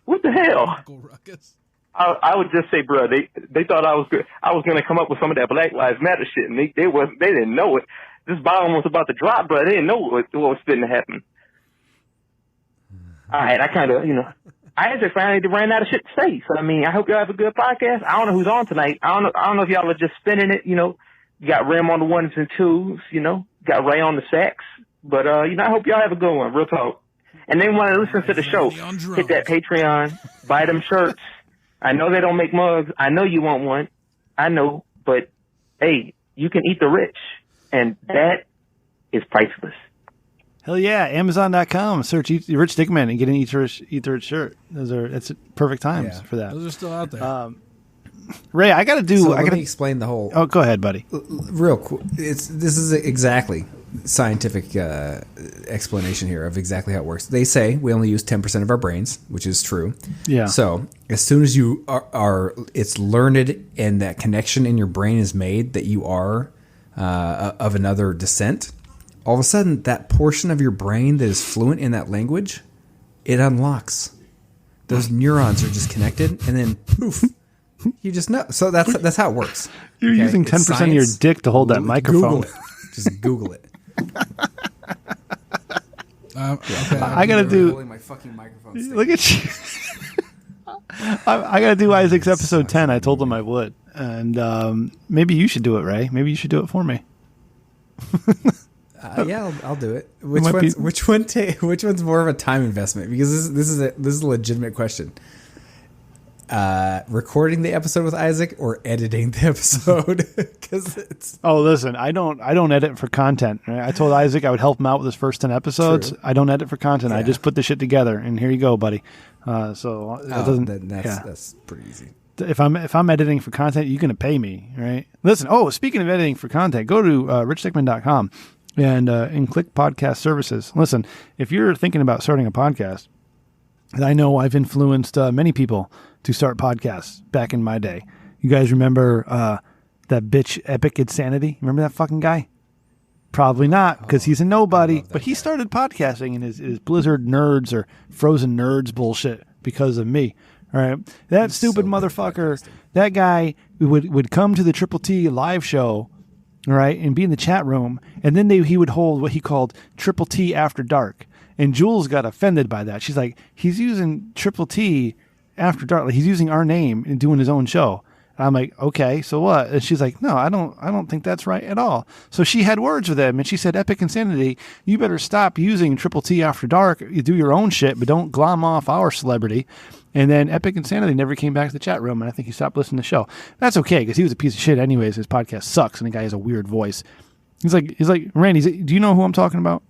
What the hell?" Uncle Ruckus. I would just say, bro, they thought I was gonna come up with some of that Black Lives Matter shit, and they didn't know it. This bomb was about to drop, bro. They didn't know what was fitting to happen. All right, I kind of, I just finally ran out of shit to say. So I mean, I hope y'all have a good podcast. I don't know who's on tonight. I don't know if y'all are just spinning it. You got Rim on the ones and twos. Got Ray on the sax. But I hope y'all have a good one. Real talk. And then want to listen to the show, hit that Patreon, buy them shirts. I know they don't make mugs. I know you want one. I know, but hey, you can eat the rich, and that is priceless. Hell yeah, Amazon.com. Search Rich Dickman and get an Eat the Rich shirt. It's perfect times for that. Those are still out there. Ray, I got to do. Let me explain the whole. Oh, go ahead, buddy. Real cool. This is exactly scientific explanation here of exactly how it works. They say we only use 10% of our brains, which is true. Yeah. So as soon as you are it's learned and that connection in your brain is made that you are of another descent, all of a sudden that portion of your brain that is fluent in that language, it unlocks. Those neurons are just connected, and then poof. You just know. So that's how it works. You're using 10% of your dick to hold that microphone. Google it. Just Google it. Okay. I gotta do. Holding my fucking microphone. Look at you. I gotta do Isaac's episode 10. I told him I would, and maybe you should do it, Ray. Maybe you should do it for me. Yeah, I'll do it. Which one's more of a time investment? Because this is a legitimate question. Recording the episode with Isaac or editing the episode? Listen, I don't edit for content. Right? I told Isaac I would help him out with his first 10 episodes. True. I don't edit for content. Yeah. I just put the shit together, and here you go, buddy. That's pretty easy. If I'm editing for content, you're gonna pay me, right? Listen. Oh, speaking of editing for content, go to richdickman.com and click podcast services. Listen, if you're thinking about starting a podcast, and I know I've influenced many people to start podcasts back in my day. You guys remember that bitch Epic Insanity? Remember that fucking guy? Probably not, because he's a nobody. But he started podcasting in his Blizzard Nerds or Frozen Nerds bullshit because of me. All right, that stupid motherfucker. That guy would come to the Triple T live show right, and be in the chat room, and then he would hold what he called Triple T After Dark. And Jules got offended by that. She's like, he's using Triple T After Dark. Like, he's using our name and doing his own show. And I'm like, okay, so what? And she's like, no, I don't think that's right at all. So she had words with him, and she said, Epic Insanity, you better stop using Triple T After Dark. You do your own shit, but don't glom off our celebrity. And then Epic Insanity never came back to the chat room, and I think he stopped listening to the show. That's okay, because he was a piece of shit anyways. His podcast sucks, and the guy has a weird voice. He's like, Randy, do you know who I'm talking about?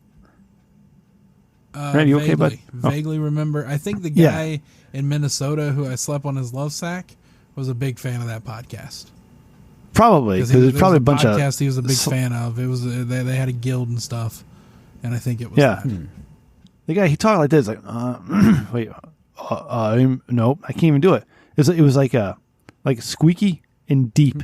Randy, you okay, bud? Vaguely remember. I think the guy in Minnesota who I slept on his love sack was a big fan of that podcast. Probably, because there's probably a bunch of podcast he was a big fan of. It was they had a guild and stuff, and I think it was that. The guy, he talked like this, like wait, nope, I can't even do it. It was like squeaky and deep.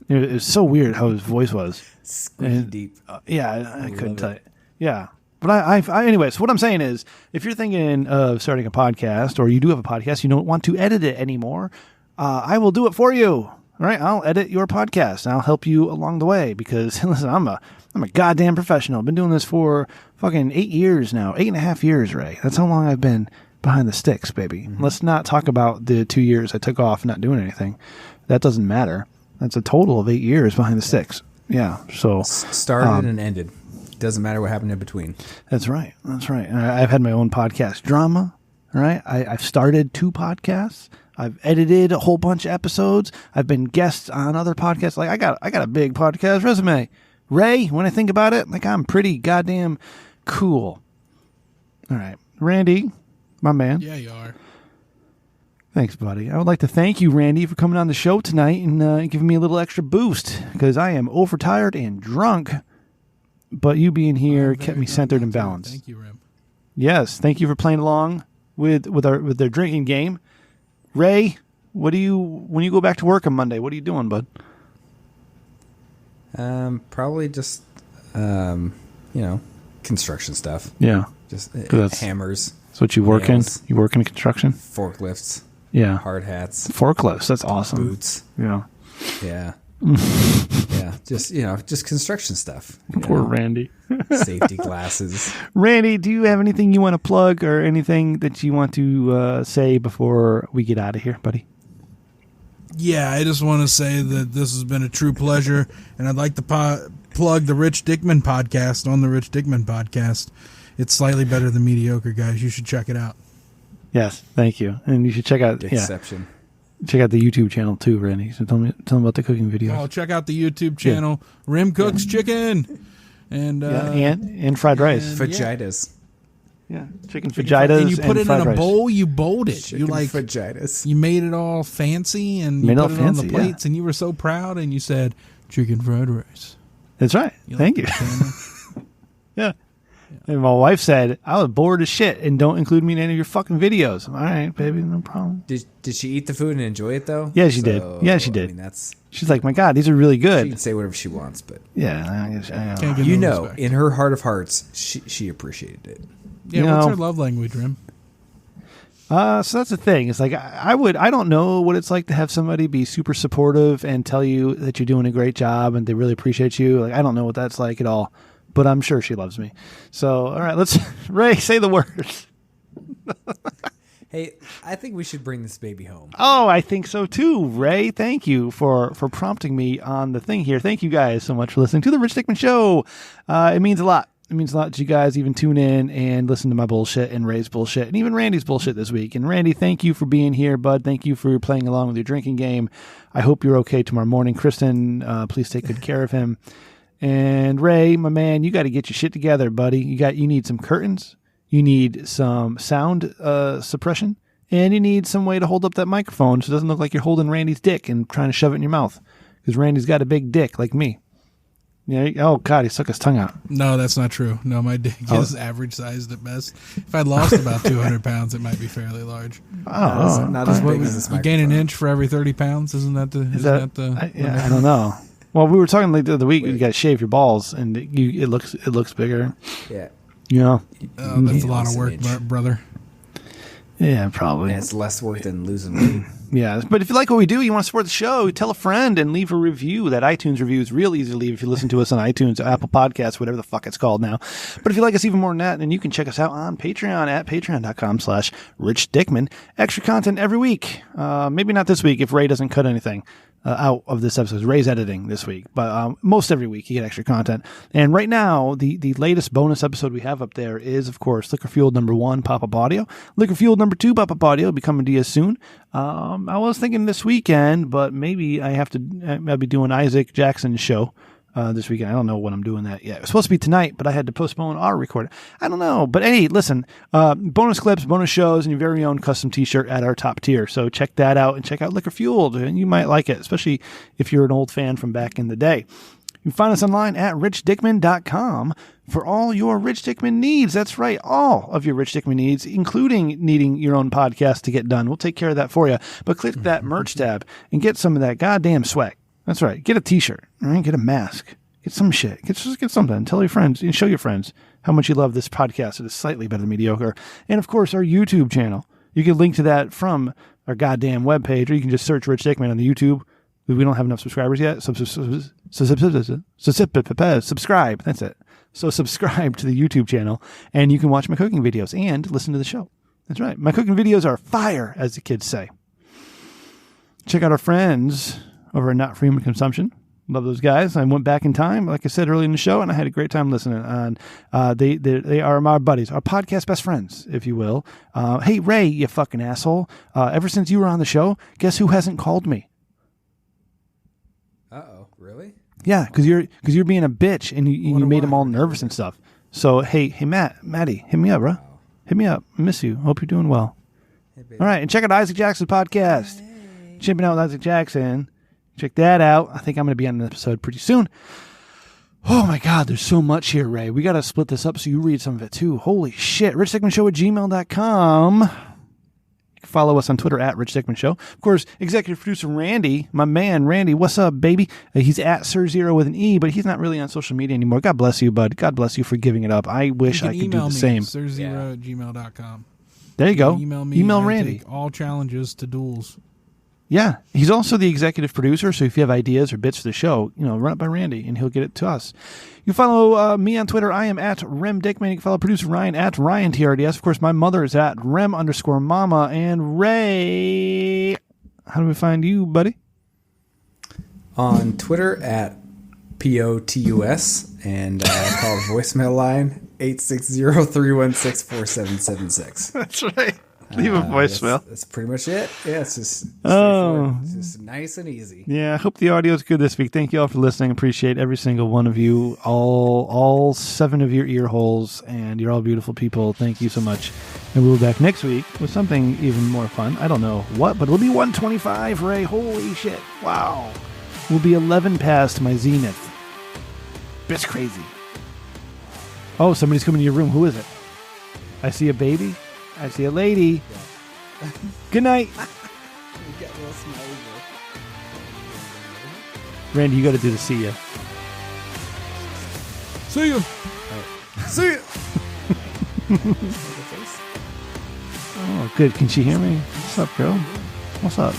It was so weird how his voice was. Squeaky deep. I couldn't tell you. Yeah. But I anyways, what I'm saying is, if you're thinking of starting a podcast, or you do have a podcast, you don't want to edit it anymore, I will do it for you. All right, I'll edit your podcast, and I'll help you along the way, because listen, I'm a goddamn professional. I've been doing this for fucking 8 years now, 8.5 years, Ray. That's how long I've been behind the sticks, baby. Mm-hmm. Let's not talk about the 2 years I took off not doing anything. That doesn't matter. That's a total of 8 years behind the sticks. Yeah, so started and ended. Doesn't matter what happened in between. That's right. I've had my own podcast drama. All right. I've started 2 podcasts. I've edited a whole bunch of episodes. I've been guests on other podcasts. Like, I got a big podcast resume. Ray, when I think about it, like, I'm pretty goddamn cool. All right. Randy, my man. Yeah, you are. Thanks, buddy. I would like to thank you, Randy, for coming on the show tonight and giving me a little extra boost, because I am overtired and drunk. But you being here kept me centered and balanced. Thank you, Rim. Yes, thank you for playing along with their drinking game. Ray, when you go back to work on Monday, what are you doing, bud? Probably just construction stuff. Yeah, just hammers. That's what you work in? You work in construction? Forklifts. Yeah. Hard hats. Forklifts. That's awesome. Boots. Yeah. Yeah. Yeah, just construction stuff. Poor Randy. Safety glasses. Randy, do you have anything you want to plug or anything that you want to say before we get out of here, buddy? Yeah, I just want to say that this has been a true pleasure, and I'd like to plug the Rich Dickman podcast on the Rich Dickman podcast. It's slightly better than mediocre, guys. You should check it out. Yes, thank you, and you should check out Deception. Yeah. Check out the YouTube channel too, Randy. So tell them about the cooking videos. Oh, check out the YouTube channel, Rim Cooks Chicken, and fried rice, fajitas. Yeah, chicken fajitas. And you put it in a bowl. You bowled it. Chicken fajitas. You made it all fancy, and you put it on the plates, and you were so proud, and you said chicken fried rice. That's right. Thank you. Yeah. And my wife said, I was bored as shit, and don't include me in any of your fucking videos. All right, baby, no problem. Did she eat the food and enjoy it, though? Yeah, she did. Yeah, she did. I mean, she's like, my God, these are really good. She can say whatever she wants, but... Yeah, I guess, in her heart of hearts, she appreciated it. Yeah, what's her love language, Rim? So that's the thing. It's like, I don't know what it's like to have somebody be super supportive and tell you that you're doing a great job and they really appreciate you. Like, I don't know what that's like at all. But I'm sure she loves me. So, all right, Ray, say the words. Hey, I think we should bring this baby home. Oh, I think so too, Ray. Thank you for prompting me on the thing here. Thank you guys so much for listening to The Rich Dickman Show. It means a lot. It means a lot that you guys even tune in and listen to my bullshit and Ray's bullshit and even Randy's bullshit this week. And Randy, thank you for being here, bud. Thank you for playing along with your drinking game. I hope you're okay tomorrow morning. Kristen, please take good care of him. And Ray, my man, you got to get your shit together, buddy. You need some curtains. You need some sound suppression. And you need some way to hold up that microphone so it doesn't look like you're holding Randy's dick and trying to shove it in your mouth. Because Randy's got a big dick like me. Yeah. Oh, God, he stuck his tongue out. No, that's not true. No, my dick is average sized at best. If I lost about 200 pounds, it might be fairly large. Not as big as this microphone. You gain an inch for every 30 pounds? Isn't that the... I don't know. Well, we were talking like the other week. You got to shave your balls, and it looks bigger. Yeah. Yeah. That's a lot of work, brother. Yeah, probably. And it's less work than losing weight. Yeah, but if you like what we do, you want to support the show, tell a friend and leave a review. That iTunes review is real easy to leave if you listen to us on iTunes, Apple Podcasts, whatever the fuck it's called now. But if you like us even more than that, then you can check us out on Patreon at patreon.com/Rich Dickman. Extra content every week. Maybe not this week if Ray doesn't cut anything out of this episode. Ray's editing this week, but most every week you get extra content. And right now, the latest bonus episode we have up there is, of course, Liquor Fueled #1, Pop-Up Audio. Liquor Fueled #2, Pop-Up Audio will be coming to you soon. I was thinking this weekend, but maybe I'll be doing Isaac Jackson's show this weekend. I don't know when I'm doing that yet. It was supposed to be tonight, but I had to postpone our recording. I don't know. But hey, listen, bonus clips, bonus shows, and your very own custom t-shirt at our top tier. So check that out and check out Liquor Fueled, and you might like it, especially if you're an old fan from back in the day. You can find us online at richdickman.com for all your Rich Dickman needs. That's right, all of your Rich Dickman needs, including needing your own podcast to get done. We'll take care of that for you. But click that merch tab and get some of that goddamn swag. That's right. Get a t-shirt, all right? Get a mask. Get some shit. Just get something. Tell your friends and show your friends how much you love this podcast. It is slightly better than mediocre. And, of course, our YouTube channel. You can link to that from our goddamn webpage, or you can just search Rich Dickman on the YouTube. We don't have enough subscribers yet. Subscribe. That's it. So subscribe to the YouTube channel, and you can watch my cooking videos and listen to the show. That's right. My cooking videos are fire, as the kids say. Check out our friends over at Not For Human Consumption. Love those guys. I went back in time, like I said earlier in the show, and I had a great time listening. And they are my buddies, our podcast best friends, if you will. Hey, Ray, you fucking asshole. Ever since you were on the show, guess who hasn't called me? Uh-oh, really? Yeah, because you're being a bitch, and you made them all nervous and stuff. So, hey, Maddie, hit me up, bro. Hit me up. I miss you. Hope you're doing well. Hey, all right, and check out Isaac Jackson's podcast. Hey. Chimping Out with Isaac Jackson. Check that out. I think I'm going to be on an episode pretty soon. Oh, my God. There's so much here, Ray. We got to split this up so you read some of it, too. Holy shit. RichDickmanShow@gmail.com. You can follow us on Twitter at Rich Dickman Show. Of course, executive producer Randy, my man, Randy. What's up, baby? He's at Sir0 with an E, but he's not really on social media anymore. God bless you, bud. God bless you for giving it up. I wish I could do the same. Sir0@gmail.com. There you go. Email Randy. Take all challenges to duels. Yeah, he's also the executive producer, so if you have ideas or bits for the show, run it by Randy, and he'll get it to us. You follow me on Twitter. I am at Rem Dickman. You can follow producer Ryan at Ryan TRDS. Of course, my mother is at Rem_Mama. And Ray, how do we find you, buddy? On Twitter at POTUS, and call the voicemail line 860-316-4776. That's right. Leave a voicemail. That's pretty much it. Yeah, it's just it's just nice and easy. Yeah, I hope the audio is good this week. Thank you all for listening. Appreciate every single one of you, all 7 of your ear holes, and you're all beautiful people. Thank you so much. And we'll be back next week with something even more fun. I don't know what, but it'll be 125, Ray. Holy shit. Wow. We'll be 11 past my zenith. It's crazy. Oh, somebody's coming to your room. Who is it? I see a baby. I see a lady. Yeah. Good night. Randy, you got to do the see ya. See ya. Right. See ya. Oh, good. Can she hear me? What's up, girl? What's up?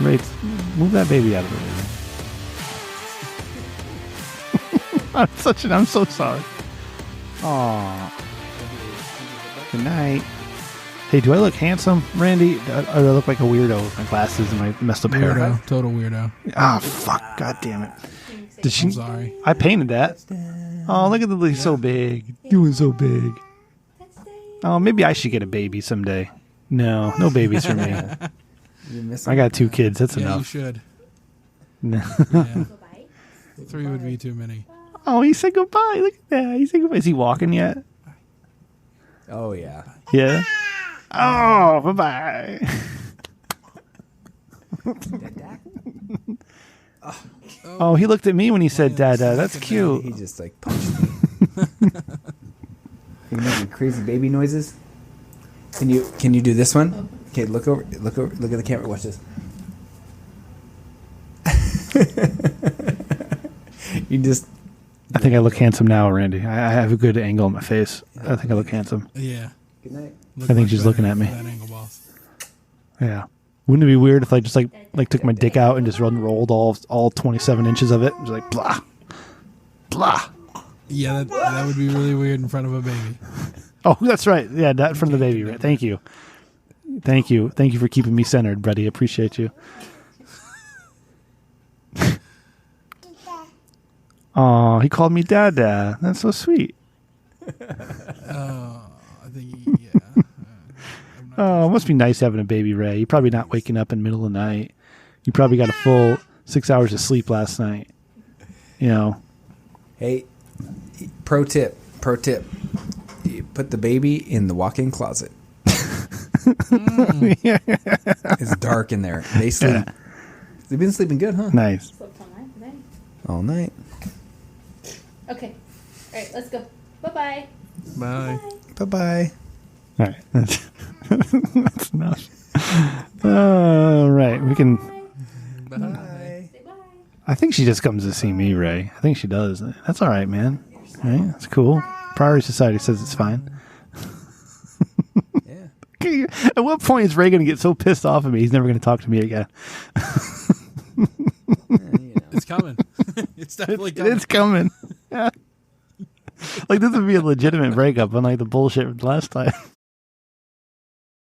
Ray, move that baby out of the way. I'm so sorry. Aww. Good night. Hey, do I look handsome, Randy? Or do I look like a weirdo with my glasses and my messed up hair? Total weirdo. Ah, fuck. God damn it. I'm sorry. I painted that. Oh, look at the leaf. So big. Doing so big. Oh, maybe I should get a baby someday. No babies for me. I got 2 kids. That's enough. You should. No. Yeah. 3 would be too many. Oh, he said goodbye. Look at that. He said goodbye. Is he walking yet? Oh, yeah. Yeah? Oh, bye-bye. Oh, he looked at me when he said Dada. That's cute. He just punched me. You making crazy baby noises? Can you do this one? Okay, look at the camera. Watch this. You just. I think I look handsome now, Randy. I have a good angle on my face. I think I look handsome. Yeah. Good night. I think she's looking at me. That angle, boss. Yeah. Wouldn't it be weird if I just like took my dick out and just rolled all 27 inches of it? Just like blah, blah. Yeah, that would be really weird in front of a baby. Oh, that's right. Yeah, that from the baby. Right. Thank you for keeping me centered, buddy. Appreciate you. Oh, he called me Dada. That's so sweet. I think yeah. Oh, it must be nice having a baby, Ray. You're probably not waking up in the middle of the night. You probably got a full 6 hours of sleep last night. You know. Hey, pro tip. You put the baby in the walk-in closet. It's dark in there. They sleep. Yeah. They've been sleeping good, huh? Nice. Slept all night today. All night. Okay. All right, let's go. Bye-bye. Bye. Bye-bye. All right. That's enough. All right. We can... Bye. Say bye. I think she just comes to see me, Ray. I think she does. That's all right, man. Right? That's cool. Priority Society says it's fine. Yeah. At what point is Ray going to get so pissed off at me he's never going to talk to me again? It's coming. It's definitely coming. It's coming. Yeah. Like, this would be a legitimate breakup, unlike the bullshit from last time.